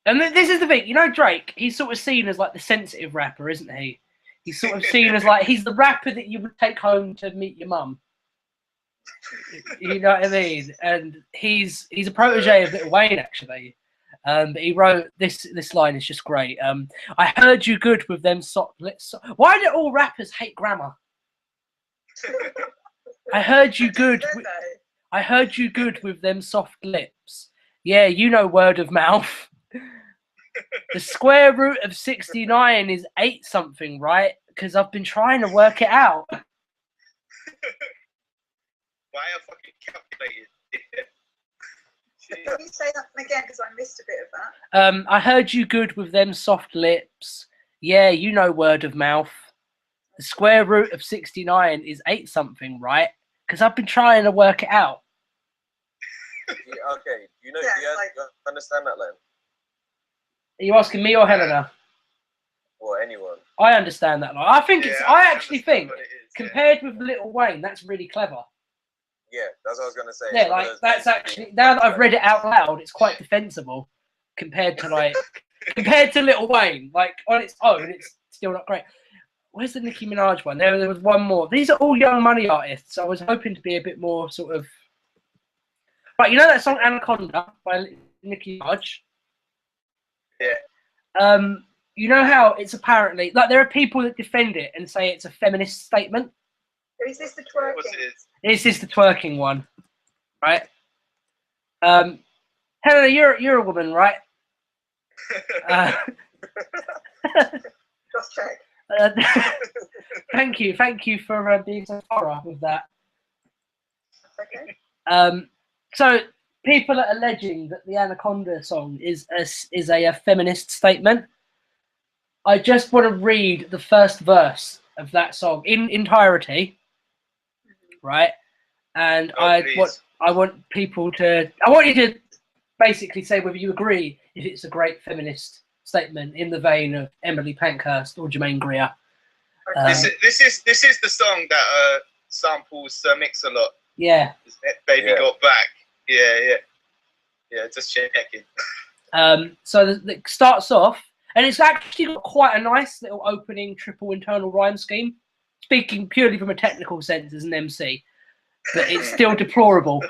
And this is the thing, you know Drake, he's sort of seen as like the sensitive rapper, isn't he? He's sort of seen as like, he's the rapper that you would take home to meet your mum. You know what I mean? And he's a protege of Lil Wayne, actually. But he wrote this line is just great. I heard you good with them soft lips. Why do all rappers hate grammar? I heard you good. I heard you good with them soft lips. Yeah, you know word of mouth. The square root of 69 is 8 something, right? Because I've been trying to work it out. Why are fucking calculated? Can you say that again? Because I missed a bit of that. I heard you good with them soft lips. Yeah, you know word of mouth. The square root of 69 is 8 something, right? Because I've been trying to work it out. Yeah, okay, you know, Yeah, do you like- understand that, Len? Are you asking me or Helena? Or anyone? I understand that line. I think it's. Yeah, I actually understand think, what it is, compared with Lil Wayne, that's really clever. Yeah, that's what I was gonna say. Yeah, Some of like those that's things- actually, now that I've read it out loud, it's quite defensible compared to like compared to Lil Wayne. Like on its own, it's still not great. Where's the Nicki Minaj one? There was one more. These are all Young Money artists. I was hoping to be a bit more sort of. Right, you know that song Anaconda by Nicki Minaj? Yeah. You know how it's apparently like there are people that defend it and say it's a feminist statement. Is this the Of course twerking? it is. This is the twerking one, right? Helena, you're a woman, right? Just check. Thank you for being so thorough with that. Okay. So people are alleging that the Anaconda song is a feminist statement. I just want to read the first verse of that song in entirety, right? And Oh, I please. want people to. I want you to basically say whether you agree if it's a great feminist statement in the vein of Emily Pankhurst or Jermaine Greer. Okay. This is the song that samples Mix-a-Lot. Yeah. Baby Yeah. Got Back. Yeah, just checking. So it starts off, and it's actually got quite a nice little opening triple internal rhyme scheme. Speaking purely from a technical sense as an MC, but it's still deplorable.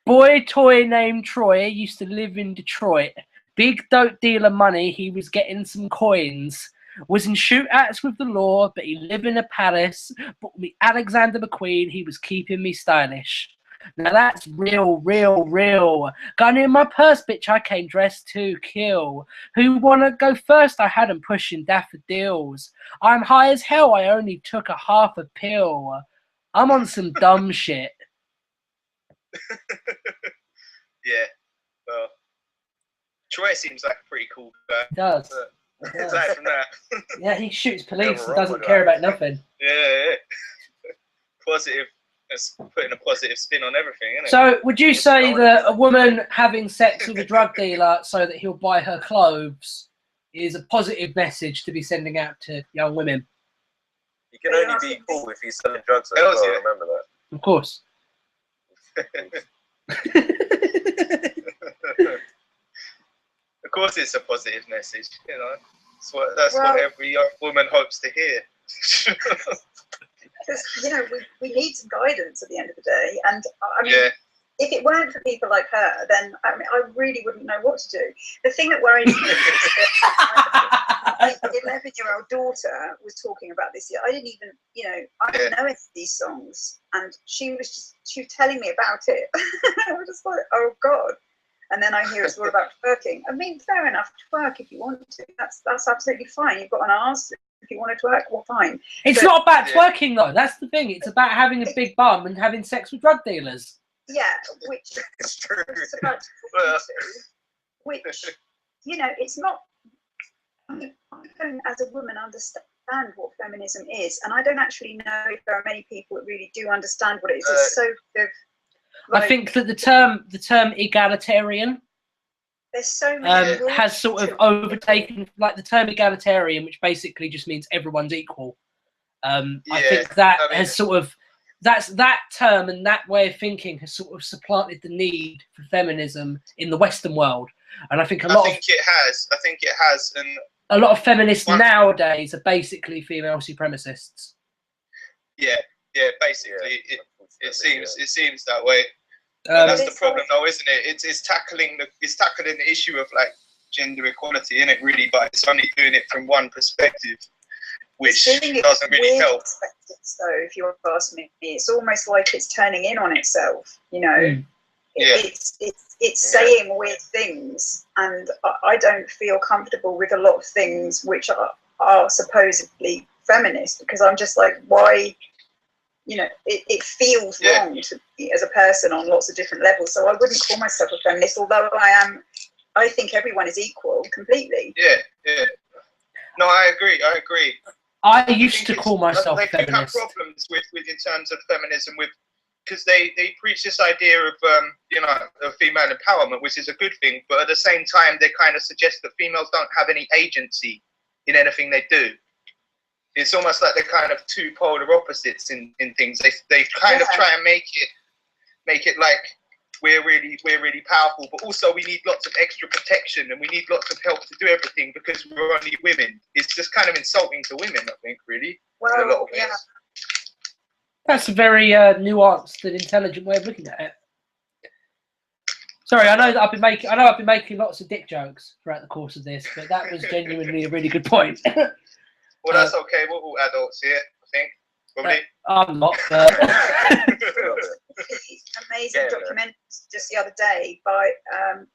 Boy toy named Troy used to live in Detroit. Big dope dealer money, he was getting some coins. Was in shootouts with the law, but he lived in a palace. Bought me Alexander McQueen, he was keeping me stylish. Now that's real, real, real. Gun in my purse, bitch, I came dressed to kill. Who wanna go first? I had 'em pushing daffodils. I'm high as hell, I only took a half a pill. I'm on some dumb shit. Yeah. Well, Troy seems like a pretty cool guy. He does. Aside from that, Yeah, he shoots police and wrong doesn't with care that. about nothing. yeah. Positive. It's putting a positive spin on everything, isn't it? So, would you Yes, say I would that do a that. woman having sex with a drug dealer so that he'll buy her clothes is a positive message to be sending out to young women? You can only be cool if he's selling drugs as Hells well, yeah. remember that. Of course. Of course, it's a positive message. You know, that's what every young woman hopes to hear. Because, you know, we need some guidance at the end of the day. And I mean, Yeah. if it weren't for people like her, then I mean, I really wouldn't know what to do. The thing that worries me is that my 11-year-old daughter was talking about this. I didn't even, I didn't know any of these songs, and she was telling me about it. I was just like, oh God. And then I hear it's all about twerking. I mean, fair enough, twerk if you want to. That's absolutely fine. You've got an arse. If you want to twerk, well, fine. It's not about twerking though. That's the thing. It's about having a big bum and having sex with drug dealers. Yeah, which It's true. it's about which it's not. I don't, as a woman, understand what feminism is, and I don't actually know if there are many people that really do understand what it is. It's so I think that the term egalitarian there's so many has sort of overtaken, like the term egalitarian, which basically just means everyone's equal. I think that has sort of that term and that way of thinking has sort of supplanted the need for feminism in the Western world. And I think I think it has, and a lot of feminists nowadays are basically female supremacists. Yeah, basically, it seems that way. That's the problem, though, isn't it? It's tackling the issue of like gender equality, isn't it? Really, but it's only doing it from one perspective, which doesn't really help. So, if you ask me, it's almost like it's turning in on itself. It's saying weird things, and I don't feel comfortable with a lot of things which are supposedly feminist, because I'm just like, why? It feels wrong to me as a person on lots of different levels. So I wouldn't call myself a feminist, although I think everyone is equal completely. Yeah. No, I agree. I used to call myself they feminist. They have problems with in terms of feminism, because they preach this idea of of female empowerment, which is a good thing, but at the same time they kind of suggest that females don't have any agency in anything they do. It's almost like they're kind of two polar opposites in things. They kind of try and make it like we're really powerful, but also we need lots of extra protection and we need lots of help to do everything because we're only women. It's just kind of insulting to women, I think, really. Well, in a lot of ways. That's a very nuanced and intelligent way of looking at it. Sorry, I know that I've been making lots of dick jokes throughout the course of this, but that was genuinely a really good point. Well, that's okay. We're all adults here, I think. Probably. I'm not. But... Amazing documentary just the other day by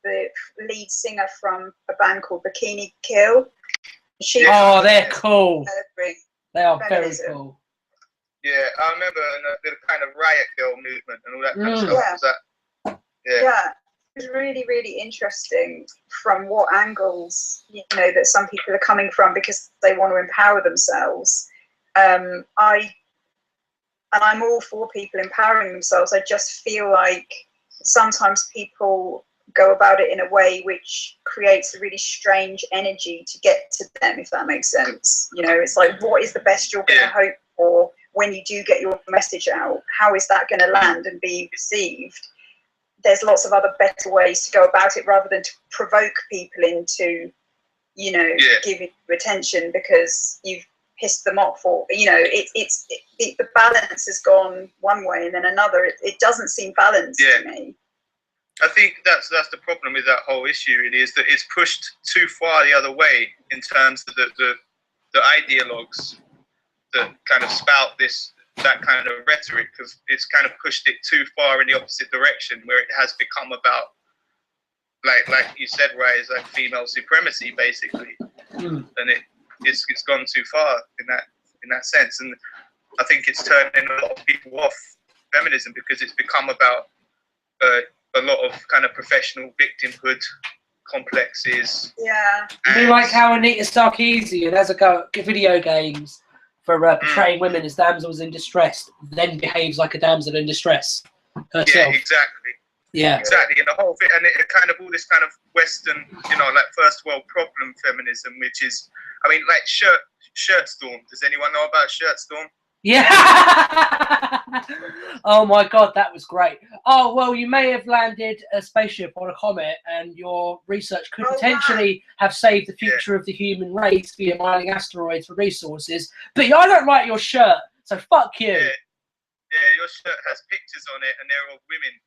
the lead singer from a band called Bikini Kill. They're cool. They are very cool. Yeah, I remember the kind of riot girl movement and all that kind of stuff. Was that? Yeah. It was really, really interesting from what angles that some people are coming from because they want to empower themselves. I'm all for people empowering themselves. I just feel like sometimes people go about it in a way which creates a really strange energy to get to them, if that makes sense. It's like, what is the best you're going to hope for when you do get your message out? How is that going to land and be received? There's lots of other better ways to go about it rather than to provoke people into, giving you attention because you've pissed them off, or the balance has gone one way and then another. It doesn't seem balanced to me. I think that's the problem with that whole issue. Really, is that it's pushed too far the other way in terms of the ideologues that kind of spout that kind of rhetoric, because it's kind of pushed it too far in the opposite direction, where it has become about, like you said, right, it's like female supremacy basically, and it's gone too far in that sense, and I think it's turning a lot of people off feminism because it's become about a lot of kind of professional victimhood complexes. Yeah, be like how Anita Sarkeesian has a go at video games for portraying women as damsels in distress, then behaves like a damsel in distress herself. Yeah, exactly. Yeah, exactly. And the whole thing, and it kind of all this kind of Western, like first world problem feminism, which is, I mean, like shirt storm. Does anyone know about shirt storm? Yeah. Oh my God, that was great. Oh well, you may have landed a spaceship on a comet, and your research could potentially have saved the future of the human race via mining asteroids for resources. But I don't like your shirt, so fuck you. Yeah, your shirt has pictures on it, and they're all women.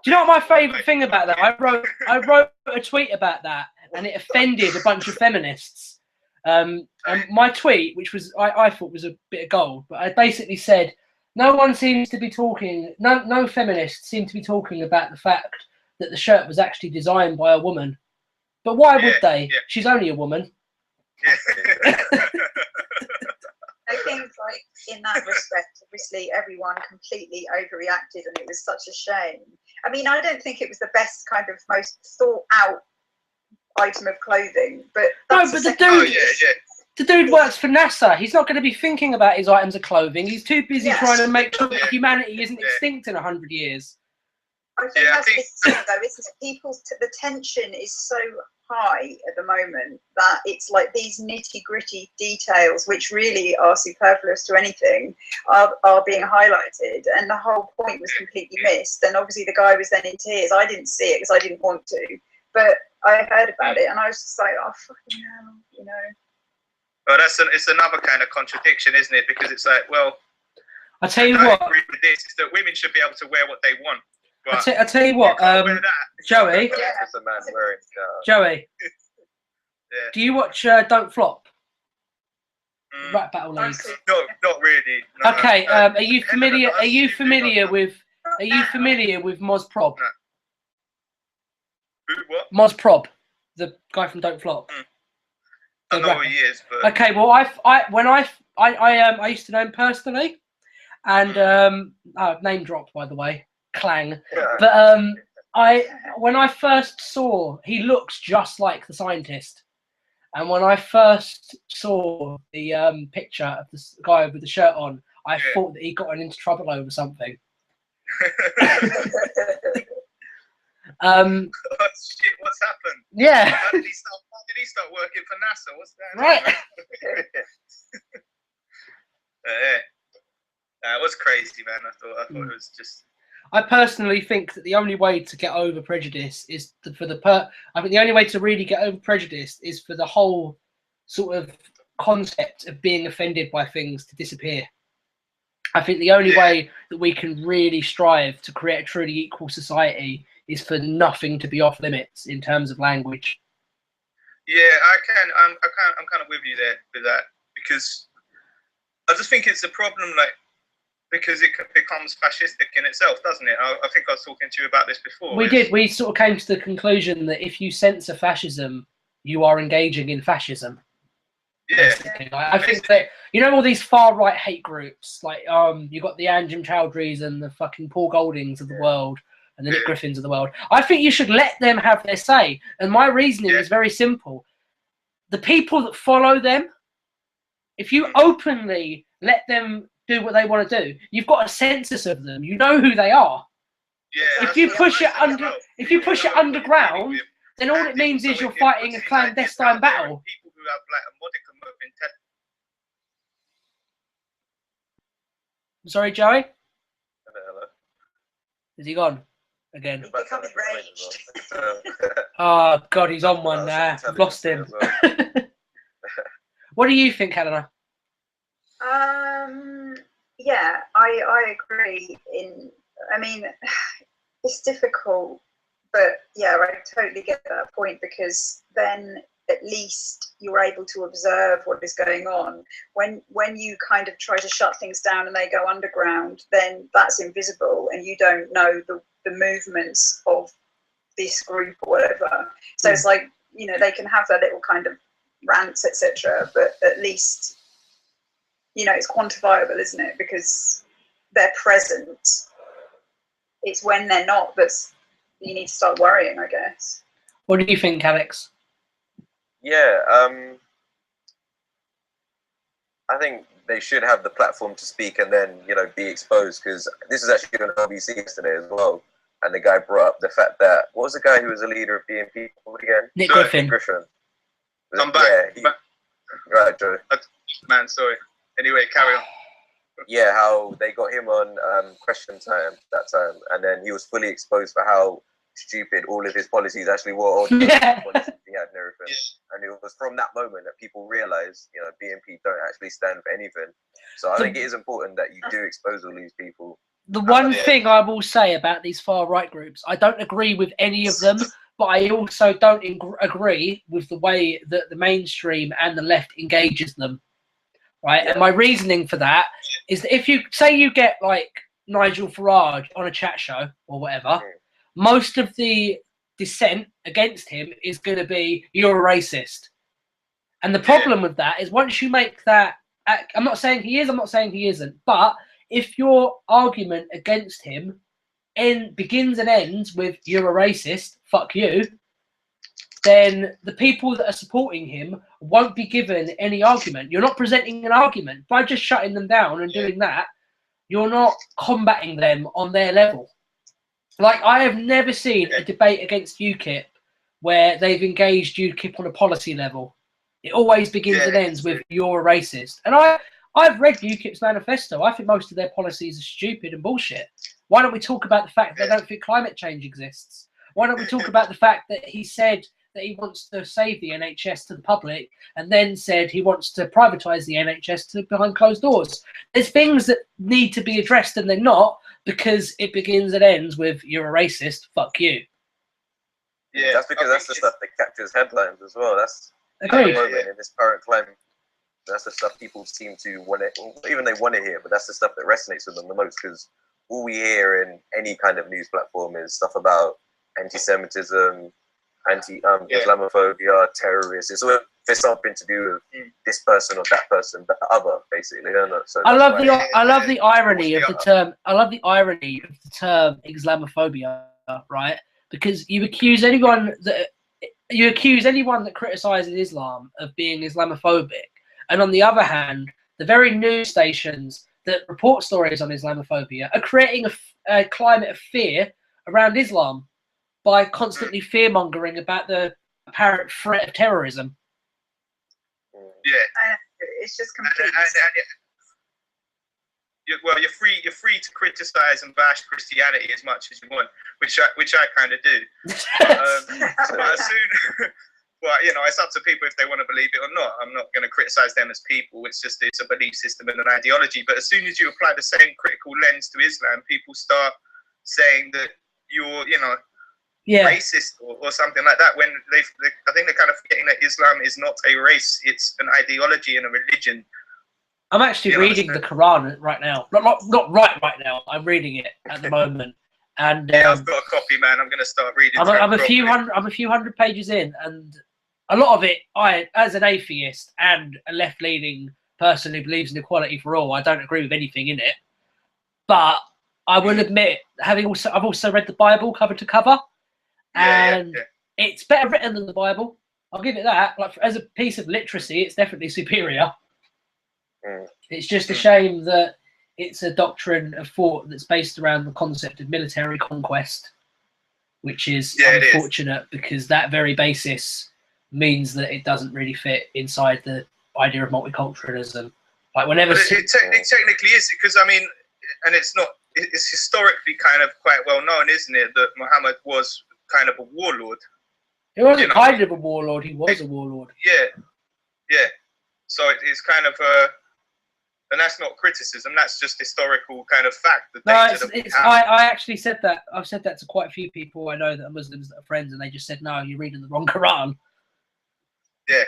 Do you know what my favourite thing about that? I wrote a tweet about that, and it offended a bunch of feminists. And my tweet, which was I thought was a bit of gold, but I basically said no one seems to be talking, no feminists seem to be talking about the fact that the shirt was actually designed by a woman. But why would they? Yeah. She's only a woman. Yeah. I think, like, in that respect, obviously everyone completely overreacted, and it was such a shame. I mean, I don't think it was the best kind of most thought out item of clothing, but No, but the Oh, dude, yeah. the dude works for NASA. He's not going to be thinking about his items of clothing. He's too busy Yes. trying to make sure that Yeah. humanity isn't Yeah. extinct in 100 years. I think Yeah, I that's think- the thing, though, isn't it? The tension is so high at the moment that it's like these nitty-gritty details, which really are superfluous to anything, are being highlighted, and the whole point was completely missed. And obviously the guy was then in tears. I didn't see it because I didn't want to, but I heard about it, and I was just like, oh, fucking hell, you know. Well, it's another kind of contradiction, isn't it? Because it's like, well, I tell you I what, agree with this, is that women should be able to wear what they want. I But tell you what, you can't wear that. Joey, Yeah. Just a man wearing. Joey, Yeah. do you watch Don't Flop? Mm, Rap Battle Leagues. not really. No, Okay, no. are you familiar? Are you familiar with Moz Prob? Who, what? Moz Prob, the guy from Don't Flop. I The know rapper. who he is, but Okay, well, I used to know him personally, and name drop, by the way, clang. But when I first saw, he looks just like the scientist, and when I first saw the picture of this guy with the shirt on, I thought that he got into trouble over something. oh, shit, what's happened? Yeah. How did he start working for NASA? What's that? Right. Yeah. That was crazy, man. I thought it was just. I personally think that the only way to get over prejudice is I think the only way to really get over prejudice is for the whole sort of concept of being offended by things to disappear. I think the only way that we can really strive to create a truly equal society is for nothing to be off limits in terms of language. Yeah, I'm kind of with you there with that, because I just think it's a problem, like, because it becomes fascistic in itself, doesn't it? I think I was talking to you about this before. We sort of came to the conclusion that if you censor fascism, you are engaging in fascism. Yeah. I think that, you know, all these far right hate groups, like you got the Anjum Chowdhuries and the fucking Paul Goldings of the world and the Nick Griffins of the world. I think you should let them have their say. And my reasoning is very simple. The people that follow them, if you openly let them do what they want to do, you've got a census of them. You know who they are. Yeah. If you push it underground, then all it means is you're fighting a clandestine battle. People who have like a modicum of intelligence. Sorry, Joey? Hello. Is he gone again? He become enraged. Oh, God, he's on one now. I've lost him. What do you think, Helena? Yeah, I agree. I mean, it's difficult, but yeah, I totally get that point, because then at least you're able to observe what is going on. When you kind of try to shut things down and they go underground, then that's invisible and you don't know the movements of this group or whatever. So it's like, you know, they can have their little kind of rants, etc., but at least, you know, it's quantifiable, isn't it? Because they're present. It's when they're not that's you need to start worrying, I guess. What do you think, Alex? Yeah, I think they should have the platform to speak and then, you know, be exposed, because this is actually on BBC yesterday as well. And the guy brought up the fact that, what was the guy who was the leader of BNP again? Nick Griffin. I'm back. Right, Joe. Man, sorry. Anyway, carry on. Yeah, how they got him on Question Time that time, and then he was fully exposed for how stupid all of his policies actually were, all the policies he had and everything. Yeah. And it was from that moment that people realised, you know, BNP don't actually stand for anything. So I think it is important that you do expose all these people. The one thing I will say about these far right groups, I don't agree with any of them, but I also don't agree with the way that the mainstream and the left engages them, right? And my reasoning for that is that if you say you get like Nigel Farage on a chat show or whatever, most of the dissent against him is going to be, you're a racist. And the problem with that is once you make that, I'm not saying he is, I'm not saying he isn't, but if your argument against him begins and ends with, you're a racist, fuck you, then the people that are supporting him won't be given any argument. You're not presenting an argument. By just shutting them down and doing that, you're not combating them on their level. Like, I have never seen a debate against UKIP where they've engaged UKIP on a policy level. It always begins and ends with, you're a racist. And I've read UKIP's manifesto. I think most of their policies are stupid and bullshit. Why don't we talk about the fact that they don't think climate change exists? Why don't we talk about the fact that he said that he wants to save the NHS to the public and then said he wants to privatise the NHS to behind closed doors? There's things that need to be addressed and they're not, because it begins and ends with, you're a racist, fuck you. Yeah, that's because that's the stuff that captures headlines as well. That's agreed. At the moment, in this current climate, that's the stuff people seem to want to, even they want to hear, but that's the stuff that resonates with them the most, because all we hear in any kind of news platform is stuff about anti-Semitism, Islamophobia, terrorists. It's all for something to do with this person or that person, the other, basically. So I love the irony of the term. I love the irony of the term Islamophobia, right? Because you accuse anyone that criticizes Islam of being Islamophobic, and on the other hand, the very news stations that report stories on Islamophobia are creating a climate of fear around Islam by constantly fear-mongering about the apparent threat of terrorism. Yeah, it's just completely. Well, you're free to criticize and bash Christianity as much as you want, which I kind of do. But well, you know, it's up to people if they want to believe it or not. I'm not going to criticize them as people. It's a belief system and an ideology. But as soon as you apply the same critical lens to Islam, people start saying that you're, you know, racist or something like that. When I think they're kind of forgetting that Islam is not a race; it's an ideology and a religion. I'm actually reading the Quran right now. Not right now. I'm reading it at the moment. And yeah, I've got a copy, man. I'm going to start reading. I'm a few hundred pages in, and a lot of it, as an atheist and a left-leaning person who believes in equality for all, I don't agree with anything in it. But I will admit, I've also read the Bible cover to cover, and it's better written than the Bible. I'll give it that. Like, as a piece of literacy, it's definitely superior. It's just a shame that it's a doctrine of thought that's based around the concept of military conquest, which is unfortunate because that very basis means that it doesn't really fit inside the idea of multiculturalism. Like, whenever it technically is, because I mean, and it's historically kind of quite well known, isn't it, that Muhammad was kind of a warlord. He wasn't kind of a warlord; he was a warlord. Yeah. So it's kind of and that's not criticism. That's just historical kind of fact. I actually said that. I've said that to quite a few people I know that are Muslims that are friends, and they just said, "No, you're reading the wrong Quran." Yeah.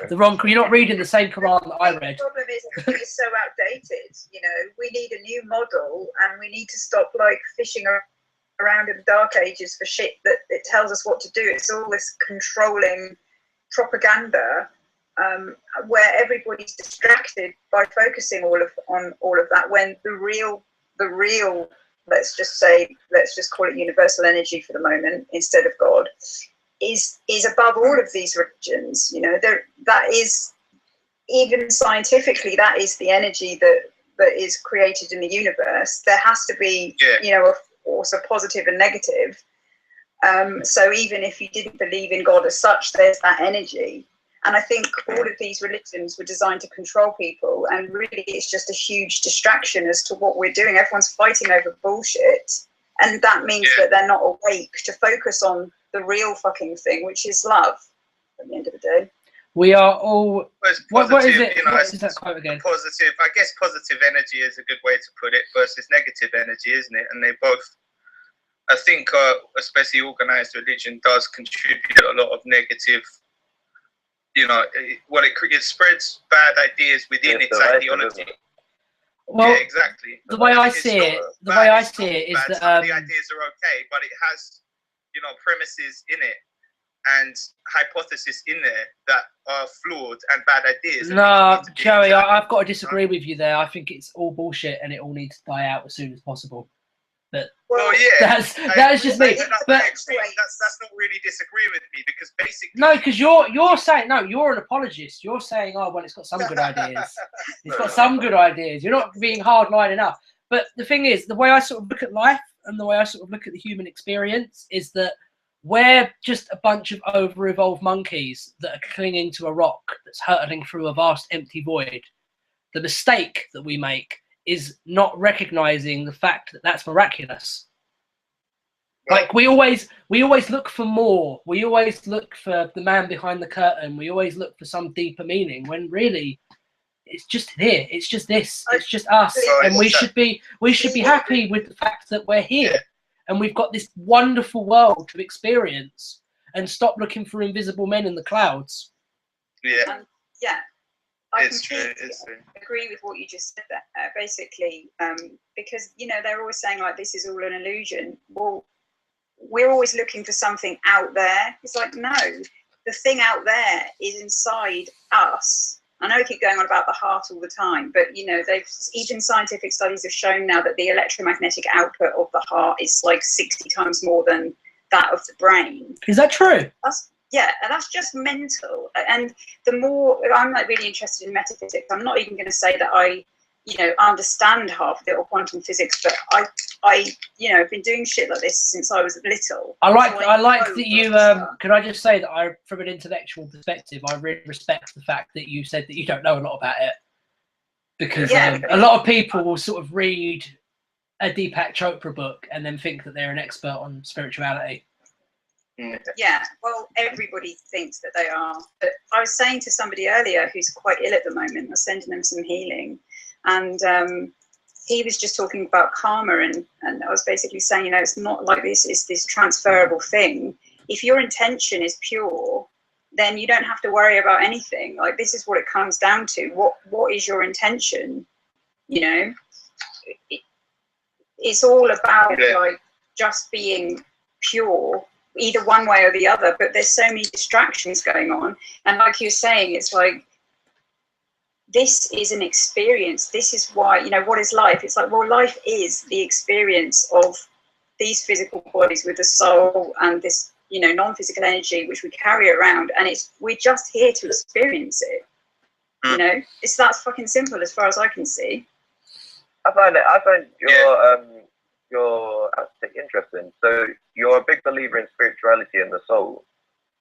You're not reading the same Quran that I read. The problem is it's so outdated. You know, we need a new model, and we need to stop like fishing around in the dark ages for shit that it tells us what to do. It's all this controlling propaganda. Where everybody's distracted by focusing on all of that, when the real let's just call it universal energy for the moment instead of God is above all of these religions. You know, that is, even scientifically, that is the energy that is created in the universe. There has to be you know, a force of positive and negative. So even if you didn't believe in God as such, there's that energy. And I think all of these religions were designed to control people, and really it's just a huge distraction as to what we're doing. Everyone's fighting over bullshit, and that means that they're not awake to focus on the real fucking thing, which is love, at the end of the day. We are all... What is it? You know, what is that quote again? Positive, I guess positive energy is a good way to put it, versus negative energy, isn't it? And they both I think especially organized religion does contribute a lot of negative. You know, it spreads bad ideas within its ideology. Well, yeah, exactly. The way I see it is that some of the ideas are okay, but it has, you know, premises in it and hypotheses in there that are flawed and bad ideas. No, Joey, I've got to disagree with you there. I think it's all bullshit and it all needs to die out as soon as possible. But well, yeah, that's just me. But that's not really disagreeing with me because basically no, because you're saying no, you're an apologist. You're saying, oh well, it's got some good ideas. It's got some good ideas. You're not being hardline enough. But the thing is, the way I sort of look at life and the way I sort of look at the human experience is that we're just a bunch of over-evolved monkeys that are clinging to a rock that's hurtling through a vast empty void. The mistake that we make is not recognizing the fact that that's miraculous. Like we always look for more. We always look for the man behind the curtain. We always look for some deeper meaning when really it's just here. It's just this. It's just us, and we should be happy with the fact that we're here and we've got this wonderful world to experience, and stop looking for invisible men in the clouds. Yeah. Yeah. I It's true. agree with what you just said there, basically, because, you know, they're always saying, like, this is all an illusion. Well, we're always looking for something out there. It's like, no, the thing out there is inside us. I know I keep going on about the heart all the time, but, you know, even scientific studies have shown now that the electromagnetic output of the heart is like 60 times more than that of the brain. Is that true? Yeah, and that's just mental. And the more I'm like really interested in metaphysics, I'm not even going to say that I, you know, understand half of it or quantum physics, but I, you know, have been doing shit like this since I was little. I like that you. Could I just say that from an intellectual perspective, I really respect the fact that you said that you don't know a lot about it, because a lot of people will sort of read a Deepak Chopra book and then think that they're an expert on spirituality. Yeah, well, everybody thinks that they are. But I was saying to somebody earlier who's quite ill at the moment, I was sending them some healing, and he was just talking about karma, and I was basically saying, you know, it's not like this is this transferable thing. If your intention is pure, then you don't have to worry about anything. Like, this is what it comes down to. What is your intention? You know, it's all about like just being pure, either one way or the other. But there's so many distractions going on, and like you're saying, it's like, this is an experience. This is why, you know, what is life? It's like, well, life is the experience of these physical bodies with the soul and this, you know, non-physical energy which we carry around, and we're just here to experience it. You know, it's that fucking simple as far as I can see. I find your aspect interesting. So you're a big believer in spirituality and the soul,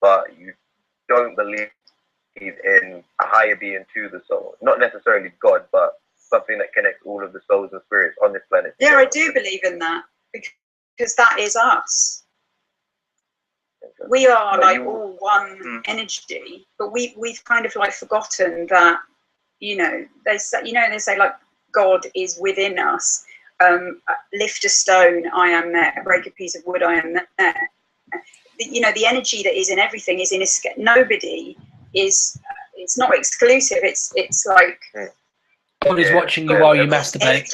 but you don't believe in a higher being to the soul. Not necessarily God, but something that connects all of the souls and spirits on this planet. Yeah, I do believe in that, because that is us. We are like all one energy, but we've kind of like forgotten that, you know, they say like God is within us. Lift a stone, I am there. Break a piece of wood, I am there. You know, the energy that is in everything is in nobody is. It's not exclusive. It's like God is watching you while you masturbate,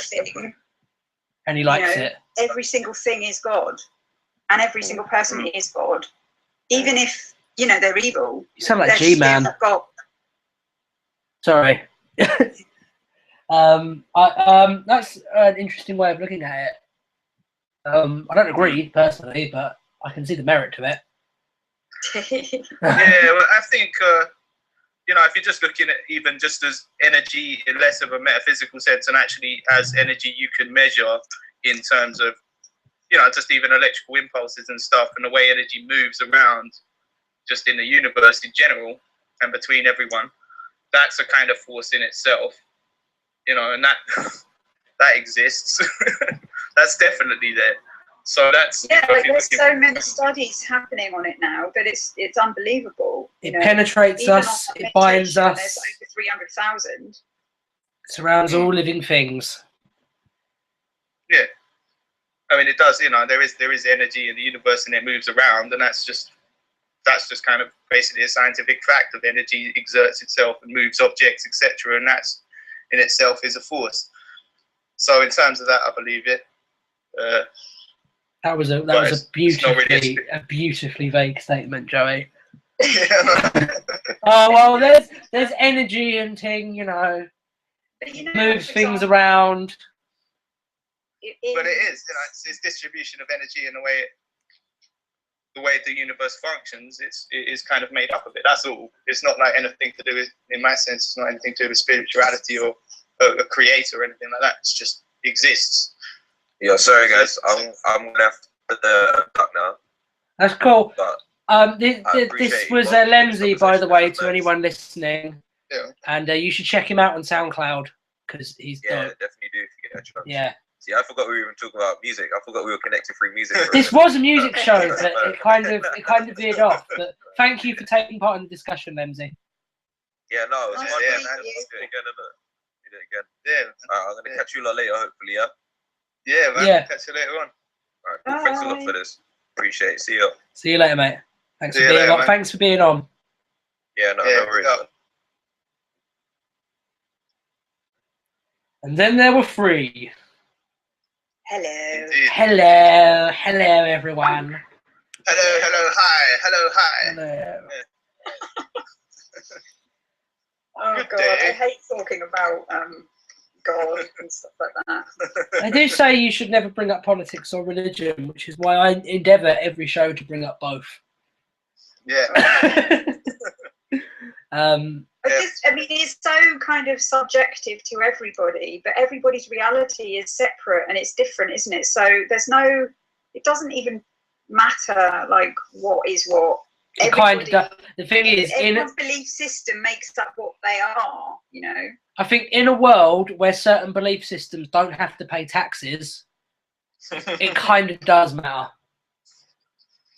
and he likes it. Every single thing is God, and every single person is God, even if, you know, they're evil. You sound like G-Man. Sorry. That's an interesting way of looking at it. I don't agree personally, but I can see the merit to it. Yeah, well, I think you know, if you're just looking at even just as energy in less of a metaphysical sense, and actually as energy you can measure in terms of, you know, just even electrical impulses and stuff, and the way energy moves around just in the universe in general and between everyone, that's a kind of force in itself, you know, and that exists. That's definitely there. So that's, yeah, like there's so many studies happening on it now that it's unbelievable. It penetrates us, it binds us. There's over 300,000. Surrounds all living things. Yeah. mean, it does. You know, there is energy in the universe, and it moves around, and that's just kind of basically a scientific fact of energy exerts itself and moves objects, etc. And that's in itself is a force. So in terms of that, I believe it. That was a beautifully vague statement, Joey. Oh well, there's energy and thing, you know, But you know, moves for things example, around. But it is, you know, it's distribution of energy and the way the universe functions. It is kind of made up of it. That's all. It's not like anything to do with, in my sense, it's not anything to do with spirituality or a creator or anything like that. It's just exists. Yeah, sorry guys, I'm gonna have to put the duck now. That's cool. But This appreciate was you both. Lemsy, by the way, to Nice. anyone listening. Yeah. And you should check him out on SoundCloud because he's Yeah, dope. definitely do if you get a chance. Yeah. See, I forgot we were even talking about music. I forgot we were connected through music. This was a music show, but it kind of veered off. But thank you for taking part in the discussion, Lemsy. Yeah, no, it was Nice fun. to Yeah, meet man. you. Let's do it again, innit? Do it again. Yeah. Alright, I'm gonna catch you lot later, hopefully. Yeah. Yeah, man. Yeah. Catch you later on. Alright, cool. Thanks a lot Bye. for this. Appreciate it. See you. See you later, mate. Thanks See for you being later, on. mate. Thanks for being on. Yeah, no worries. yeah. Man. And then there were three. Hello. Indeed. Hello, everyone. Hello, hi. Hello. Oh Good God, day. I hate talking about God and stuff like that. I do say you should never bring up politics or religion, which is why I endeavour every show to bring up both. Yeah. I mean, it's so kind of subjective to everybody, but everybody's reality is separate and it's different, isn't it? So it doesn't even matter like what is what. It kind of does. The thing is, everyone's belief system makes up what they are, you know. I think in a world where certain belief systems don't have to pay taxes, it kind of does matter.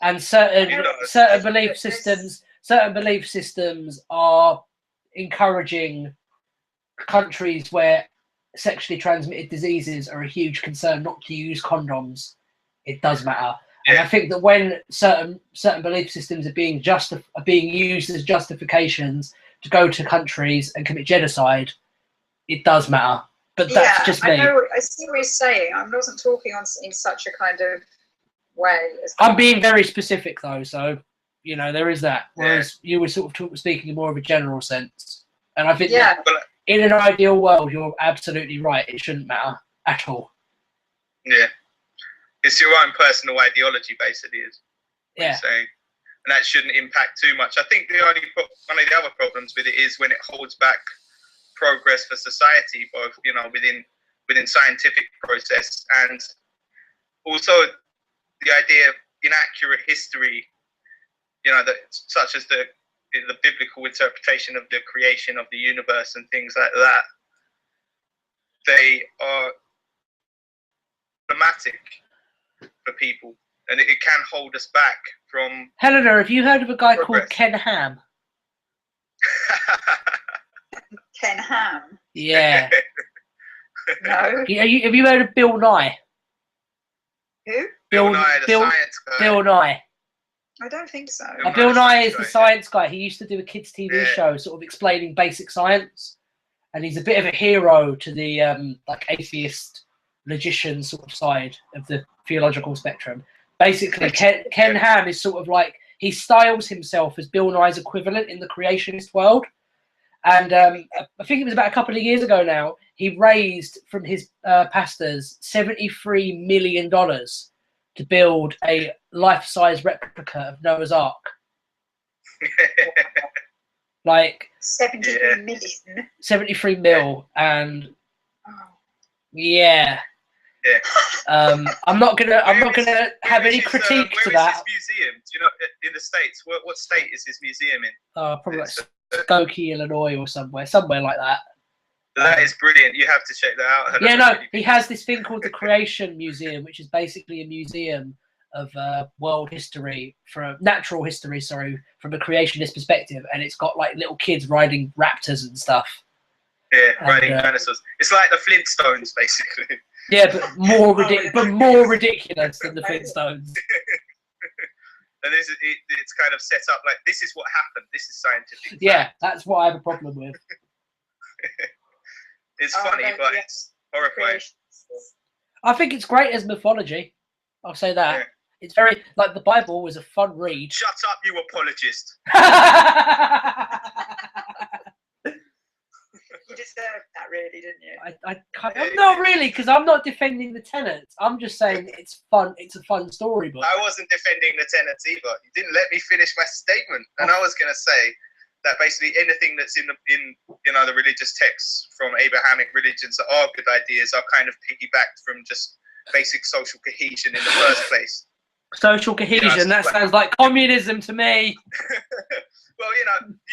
And certain belief systems are encouraging countries where sexually transmitted diseases are a huge concern not to use condoms. It does matter. And I think that when certain belief systems are being used as justifications to go to countries and commit genocide, it does matter. But that's just me. I see what you're saying. I wasn't talking in such a kind of way. I'm being very specific though, so you know there is that. Whereas you were sort of speaking in more of a general sense, and I think that in an ideal world, you're absolutely right. It shouldn't matter at all. Yeah. It's your own personal ideology, basically, is what you're saying. And that shouldn't impact too much. I think one of the other problems with it is when it holds back progress for society, both, you know, within scientific process and also the idea of inaccurate history, you know, that such as the biblical interpretation of the creation of the universe and things like that. They are problematic for people, and it can hold us back from. Helena, have you heard of a guy progress. called Ken Ham? Ken Ham? Yeah. No. Have you heard of Bill Nye? Who? Bill Nye, the science guy. Bill Nye. I don't think so. Bill Nye is the science guy. He used to do a kids' TV show, sort of explaining basic science, and he's a bit of a hero to the like atheist logician sort of side of the theological spectrum. Basically, Ken Ham is sort of like, he styles himself as Bill Nye's equivalent in the creationist world. And I think it was about a couple of years ago now, he raised from his pastors $73 million to build a life-size replica of Noah's Ark. Like 73 million. 73 mil, and yeah. I'm not gonna have any critique to that. Where is his museum? Do you know, in the States? What state is his museum in? Probably like Skokie, Illinois, or somewhere like that. That is brilliant. You have to check that out. Yeah, no, he has this thing called the Creation Museum, which is basically a museum of world history, natural history, from a creationist perspective, and it's got like little kids riding raptors and stuff. Yeah, riding dinosaurs. It's like the Flintstones, basically. Yeah, but more ridiculous than the Flintstones. And it's kind of set up like this is what happened. This is scientific. Yeah, fact. that's what I have a problem with. It's funny, but it's horrifying. I think it's great as mythology. I'll say that. Yeah. It's very like the Bible was a fun read. Shut up, you apologist. You deserved that, really, didn't you? I'm not really, because I'm not defending the tenets. I'm just saying it's fun. It's a fun storybook. I wasn't defending the tenets either. You didn't let me finish my statement, and I was going to say that basically anything that's in the religious texts from Abrahamic religions that are good ideas are kind of piggybacked from just basic social cohesion in the first place. Social cohesion. That sounds like communism to me. Well, you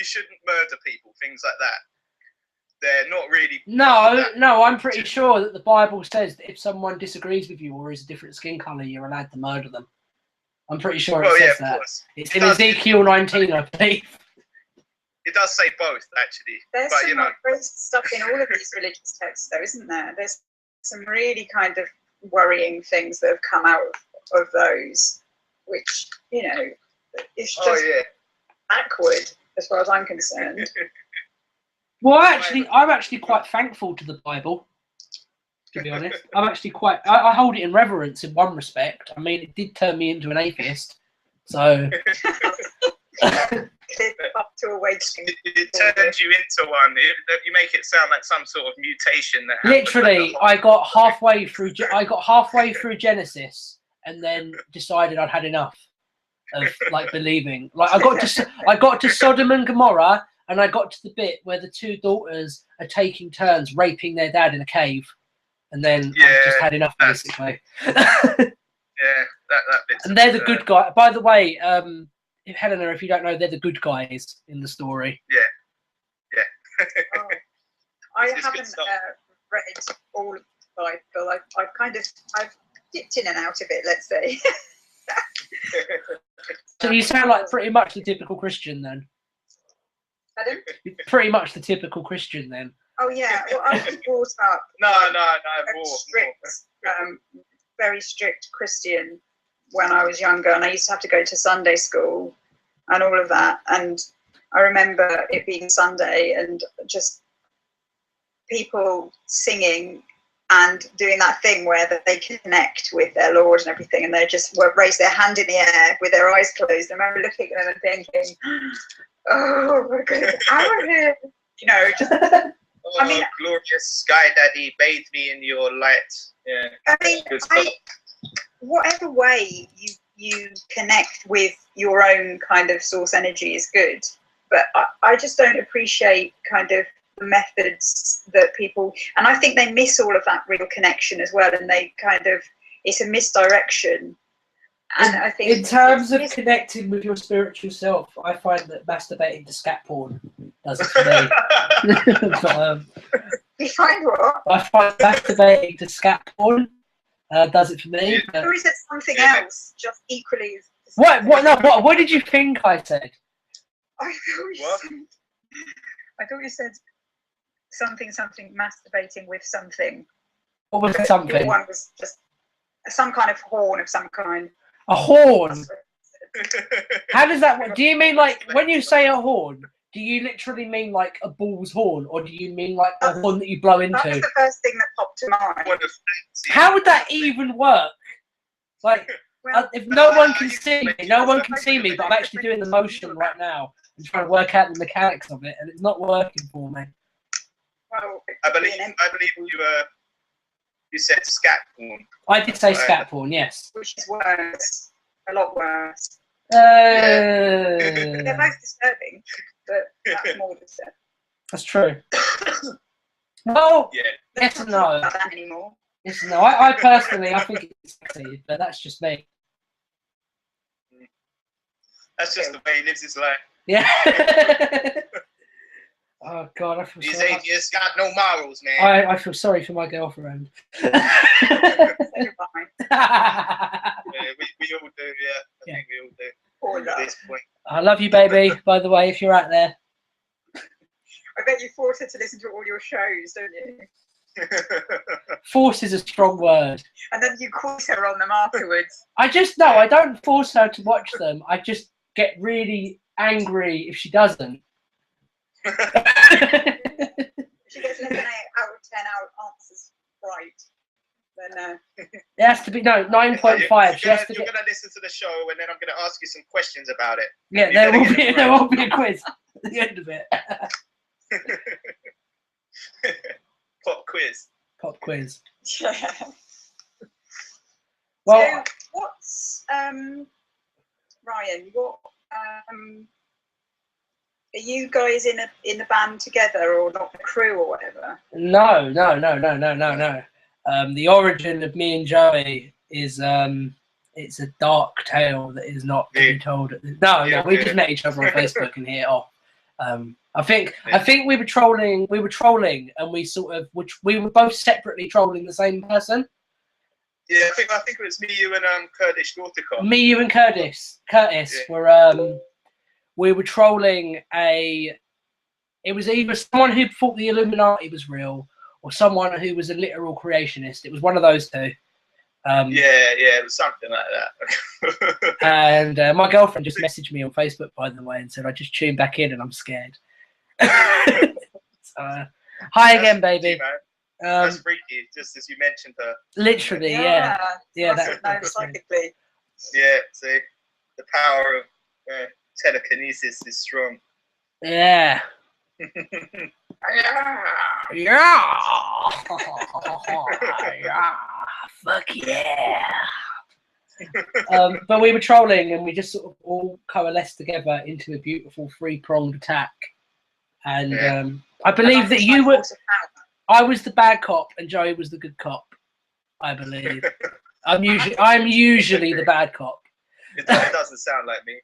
shouldn't murder people, things like that. They're not really. No, I'm pretty sure that the Bible says that if someone disagrees with you or is a different skin colour, you're allowed to murder them. I'm pretty sure it says that. Course. It's in Ezekiel 19, I believe. It does say both, actually. There's but, some crazy stuff in all of these religious texts, though, isn't there? There's some really kind of worrying things that have come out of those, which, it's just backward as far as I'm concerned. Well, I'm actually quite thankful to the Bible, to be honest. I'm actually I hold it in reverence in one respect. I mean, it did turn me into an atheist, so. Up to awakening. It turns you into one. You make it sound like some sort of mutation that literally, I got halfway through Genesis and then decided I'd had enough of believing. Like I got to Sodom and Gomorrah, and I got to the bit where the two daughters are taking turns raping their dad in a cave, and then I just had enough, basically. That bit. And they're the good guy. By the way, Helena, if you don't know, they're the good guys in the story. Yeah. I haven't read all of the Bible. I've dipped in and out of it, let's say. So you sound like pretty much the typical Christian then. Pardon? Pretty much the typical Christian then. Oh yeah, well I was brought up very strict Christian when I was younger, and I used to have to go to Sunday school and all of that, and I remember it being Sunday and just people singing and doing that thing where they connect with their Lord and everything, and they just raise their hand in the air with their eyes closed. I remember looking at them and thinking, oh my goodness, out of here, just glorious sky daddy, bathe me in your light. Yeah. I mean, whatever way you connect with your own kind of source energy is good, but I just don't appreciate kind of the methods that people, and I think they miss all of that real connection as well, and they kind of, it's a misdirection. And I think in terms of connecting with your spiritual self, I find that masturbating to scat porn does it for me. But, you find what? I find masturbating to scat porn does it for me. Or is it something else just equally as What did you think I said? I thought you said something masturbating with something. What was something? One was just some kind of horn of some kind. A horn? How does that work? Do you mean when you say a horn, do you literally mean like a bull's horn, or do you mean like a horn that you blow into? That was the first thing that popped to mind. How would that even work? If no one can see me, but I'm actually doing the motion right now and trying to work out the mechanics of it, and it's not working for me. Well, I believe you said scat porn. I did say scat porn, yes. Which is worse, a lot worse. They're both disturbing, but that's more disturbing. That's true. Well, yes and no. Not that anymore. Yes and no. I personally, I think it's sexy, but that's just me. That's just the way he lives his life. Yeah. Oh God, I feel These sorry. atheists got no morals, man. I feel sorry for my girlfriend. We all do, yeah. I think we all do. At this point. I love you, baby, by the way, if you're out there. I bet you force her to listen to all your shows, don't you? Force is a strong word. And then you quiz her on them afterwards. I just, no, I don't force her to watch them. I just get really angry if she doesn't. If she gets an 8 out of 10 answers right, then It has to be, no, 9.5. She has to You're get, gonna listen to the show, and then I'm gonna ask you some questions about it. yeah, You there better will get be, it there right. will be a quiz at the end of it. Pop quiz. Pop quiz. yeah. Well, So what's Ryan? What are you guys in a band together, or not the crew or whatever? no. The origin of me and Joey is it's a dark tale that is not to be told. No, we just met each other on Facebook and hit it off. I think we were trolling, and we were both separately trolling the same person. Yeah, I think it was me, you, and Kurdish Nautica. Me, you, and Curtis were we were trolling it was either someone who thought the Illuminati was real or someone who was a literal creationist. It was one of those two. Yeah, it was something like that. And my girlfriend just messaged me on Facebook, by the way, and said I just tuned back in and I'm scared. Hi again, baby. That's freaky, just as you mentioned her. Literally, yeah. That's psychically. Yeah, see, the power of telekinesis is strong. Yeah. Yeah. Fuck yeah. But we were trolling, and we just sort of all coalesced together into a beautiful three-pronged attack. And I believe that you were. I was the bad cop, and Joey was the good cop. I believe. I'm usually the bad cop. It doesn't sound like me.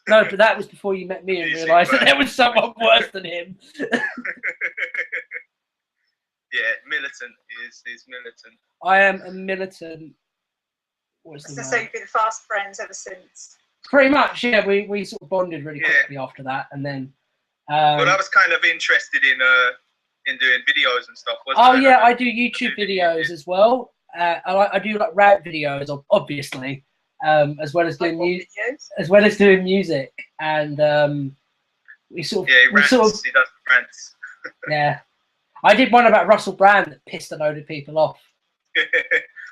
No, but that was before you met me and realised that there was someone worse than him. Yeah, militant is militant. I am a militant. What's the So word? you've been fast friends ever since. Pretty much, yeah. We sort of bonded really quickly after that, and then. Well, I was kind of interested in doing videos and stuff. I do YouTube videos as well. I do like rap videos, obviously, as well as doing music, and we sort of he does rants. Yeah, I did one about Russell Brand that pissed a load of people off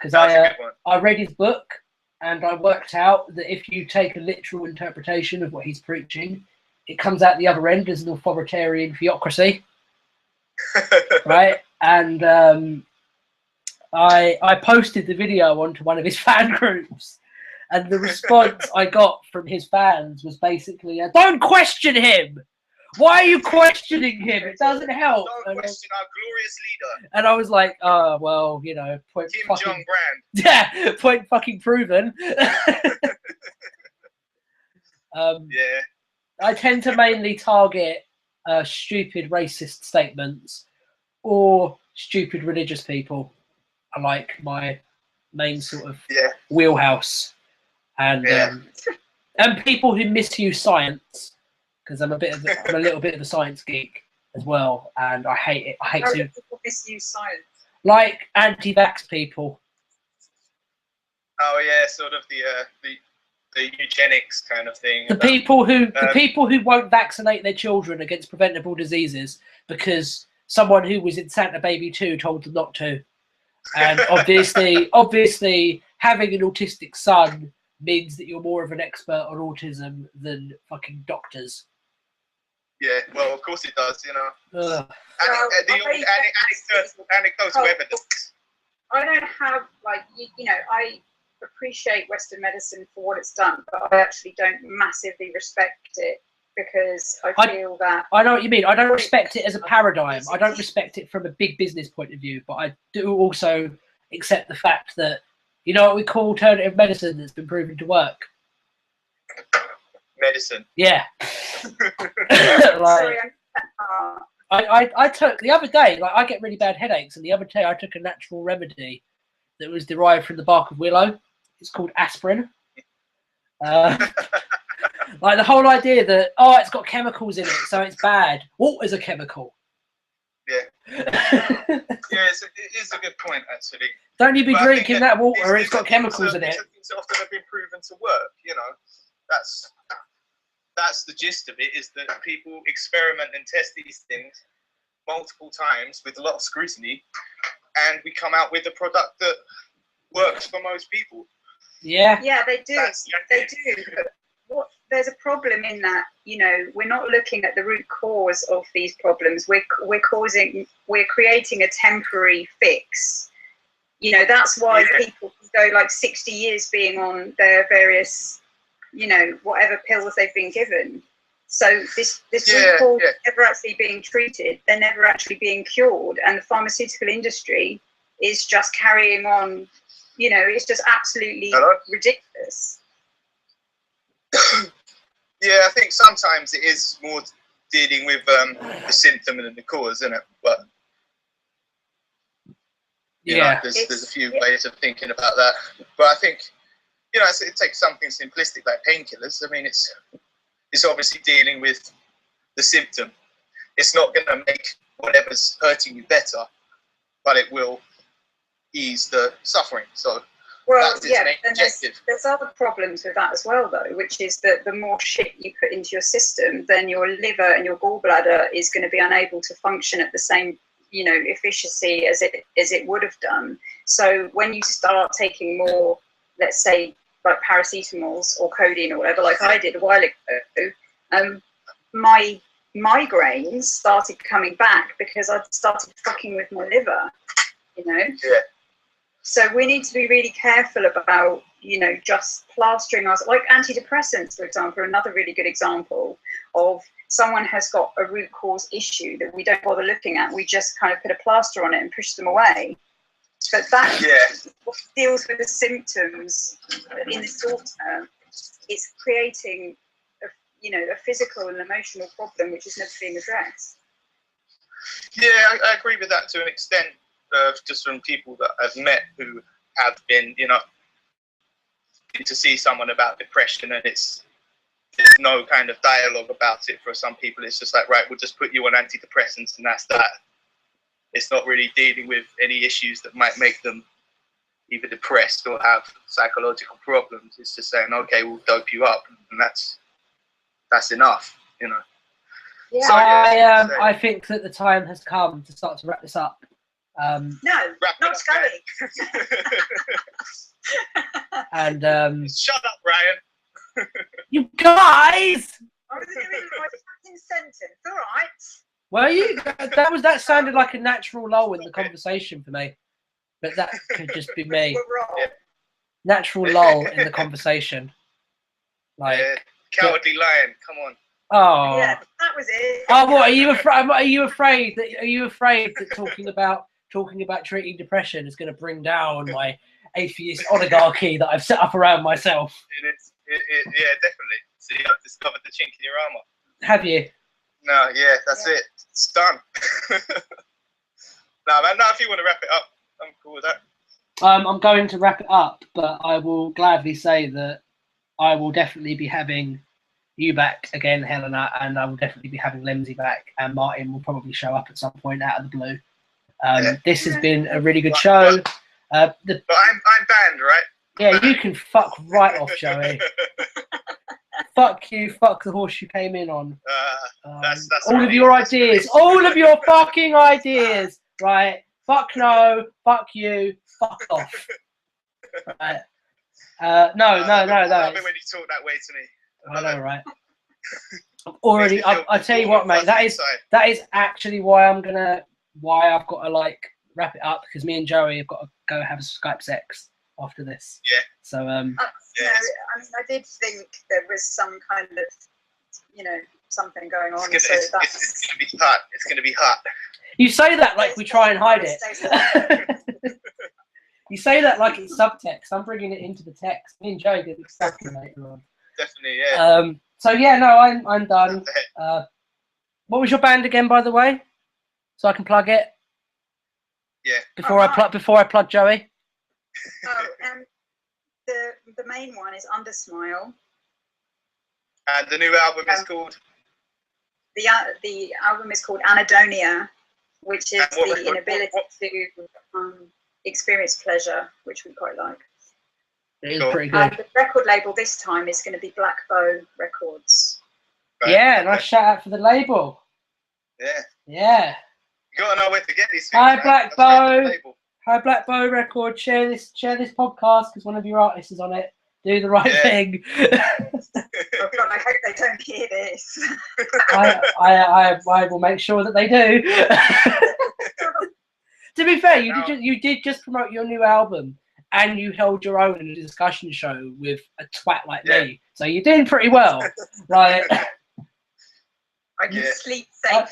because I read his book and I worked out that if you take a literal interpretation of what he's preaching, it comes out the other end as an authoritarian theocracy, right? And I posted the video onto one of his fan groups, and the response I got from his fans was basically, "Don't question him. Why are you questioning him? It doesn't help." Don't question our glorious leader. And I was like, "Oh well, you know, point Kim fucking Jong Brand." yeah, point fucking proven." Yeah. I tend to mainly target stupid racist statements or stupid religious people. I like my main sort of wheelhouse, and people who misuse science, because I'm a little bit of a science geek as well, and I hate it. I hate to people misuse science. Like anti-vax people. Oh yeah, sort of the eugenics kind of thing. The people who won't vaccinate their children against preventable diseases because someone who was in Santa Baby 2 told them not to. And obviously, having an autistic son means that you're more of an expert on autism than fucking doctors. Yeah, well, of course it does, you know. Anecdotal evidence. I don't have, like, you know, I appreciate Western medicine for what it's done, but I actually don't massively respect it because I feel that... I know what you mean. I don't respect it as a paradigm. I don't respect it from a big business point of view, but I do also accept the fact that, you know what we call alternative medicine that's been proven to work? Medicine. Yeah. Sorry, I took, the other day, like, I get really bad headaches, and the other day I took a natural remedy that was derived from the bark of willow. It's called aspirin. Like the whole idea that, it's got chemicals in it, so it's bad. Water's a chemical. It is a good point actually. Don't you be But I think drinking that water? It's got chemicals in it. These are things that often have been proven to work. You know, that's the gist of it. Is that people experiment and test these things multiple times with a lot of scrutiny, and we come out with a product that works for most people. Yeah. Yeah, they do. They do. But there's a problem in that, you know, we're not looking at the root cause of these problems. We're creating a temporary fix. You know, that's why people go like 60 years being on their various, you know, whatever pills they've been given. So this root cause is never actually being treated. They're never actually being cured. And the pharmaceutical industry is just carrying on, you know, it's just absolutely ridiculous. Yeah, I think sometimes it is more dealing with the symptom than the cause, isn't it? But you know, there's a few ways of thinking about that. But I think, you know, it takes something simplistic like painkillers. I mean, it's obviously dealing with the symptom. It's not going to make whatever's hurting you better, but it will ease the suffering. So. Well, yeah, and there's other problems with that as well, though, which is that the more shit you put into your system, then your liver and your gallbladder is going to be unable to function at the same, you know, efficiency as it would have done. So when you start taking more, let's say, like paracetamols or codeine or whatever, like I did a while ago, my migraines started coming back because I'd started fucking with my liver, you know. Yeah. So we need to be really careful about, you know, just plastering us, like antidepressants, for example, another really good example of someone has got a root cause issue that we don't bother looking at. We just kind of put a plaster on it and push them away. But that deals with the symptoms in the short term. It's creating, you know, a physical and emotional problem which is never being addressed. Yeah, I agree with that to an extent. Just from people that I've met who have been, you know, to see someone about depression, and there's no kind of dialogue about it. For some people, it's just like, right, we'll just put you on antidepressants and that's that. It's not really dealing with any issues that might make them either depressed or have psychological problems. It's just saying, okay, we'll dope you up, and that's enough, you know. Yeah. So, I think that the time has come to start to wrap this up. No, not going. And shut up, Ryan. You guys. I was doing my fucking sentence. All right. Well, that sounded like a natural lull in the conversation for me, but that could just be me. We're wrong. Natural lull in the conversation. Like cowardly lion. Come on. Oh. Yeah, that was it. Oh, what are you afraid? Are you afraid that talking about treating depression is going to bring down my atheist oligarchy that I've set up around myself? Yeah, definitely. See, I've discovered the chink in your armor. Have you? No, that's it. It's done. No, man. No, if you want to wrap it up, I'm cool with that. I'm going to wrap it up, but I will gladly say that I will definitely be having you back again, Helena, and I will definitely be having Lemsy back, and Martin will probably show up at some point out of the blue. This has been a really good show. But I'm banned, right? Yeah, you can fuck right off, Joey. Fuck you, fuck the horse you came in on. That's all of your ideas, all of your fucking ideas, right? Fuck no, fuck you, fuck off. Right. No. I love it when you talk that way to me. I know, right? Already, I tell you what, mate. That is actually why I've got to like wrap it up, because me and Joey have got to go have Skype sex after this. Yeah. So I mean, I did think there was some kind of, you know, something going on. It's gonna be hot. It's gonna be hot. You say that like we try and hide it. You say that like it's subtext. I'm bringing it into the text. Me and Joey get excited later on. Definitely, yeah. So yeah, no, I'm done. What was your band again, by the way? So I can plug it. Yeah. Before I plug Joey. Oh, the main one is Undersmile. And the new album is called. The album is called Anadonia, which is And what the record- inability to experience pleasure, which we quite like. It is Cool. pretty good. The record label this time is going to be Black Bow Records. Right, Yeah, okay. nice shout out for the label. Yeah. Yeah. You gotta know where to get these things. Hi, man. Black That's right, Bow. the label. Hi, Black Bow Record. Share this podcast because one of your artists is on it. Do the right Yeah. thing. Oh God, I hope they don't hear this. I will make sure that they do. To be fair, you did just promote your new album, and you held your own in a discussion show with a twat like me. So you're doing pretty well. Like, I can Yeah. sleep safe.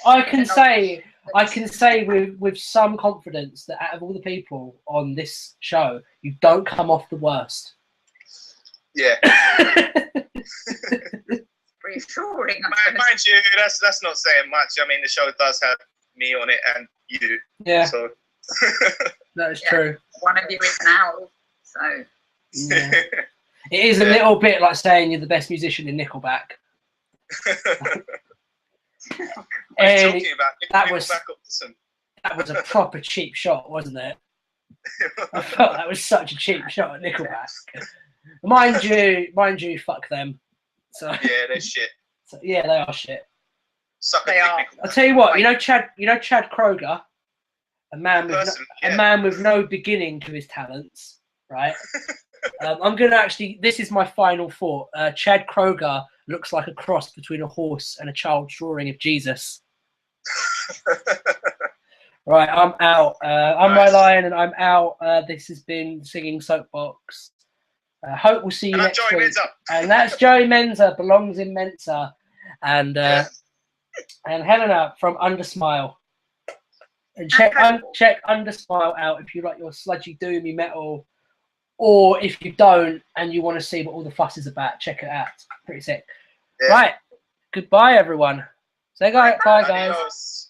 I can say with some confidence that out of all the people on this show, you don't come off the worst. Yeah. Reassuring. Mind you, that's not saying much. I mean, the show does have me on it and you. Yeah, So. that is Yeah. true. One of you is an owl, so. Yeah. It is a little bit like saying you're the best musician in Nickelback. What are you And talking about? that was- Nickelback are awesome. that was a proper cheap shot, wasn't it? I felt that was such a cheap shot at Nickelback. Mind you, fuck them. So Yeah, they're shit. yeah, they are shit. Suck They a are. dick, I'll tell you what, you know Chad Kroger, a man with no beginning to his talents, right? I'm gonna actually. This is my final thought. Chad Kroger looks like a cross between a horse and a child's drawing of Jesus. Right, I'm out. I'm Nice. Ryan, and I'm out. This has been Singing Soapbox. Hope we'll see you And I'm next Joey week. Menza. And that's Joey Menza, belongs in Mensa, and Yeah. and Helena from Undersmile. And check Undersmile out if you like your sludgy doomy metal, or if you don't and you want to see what all the fuss is about, check it out. It's pretty sick. Yeah. Right, goodbye everyone. Say bye guys. Adios.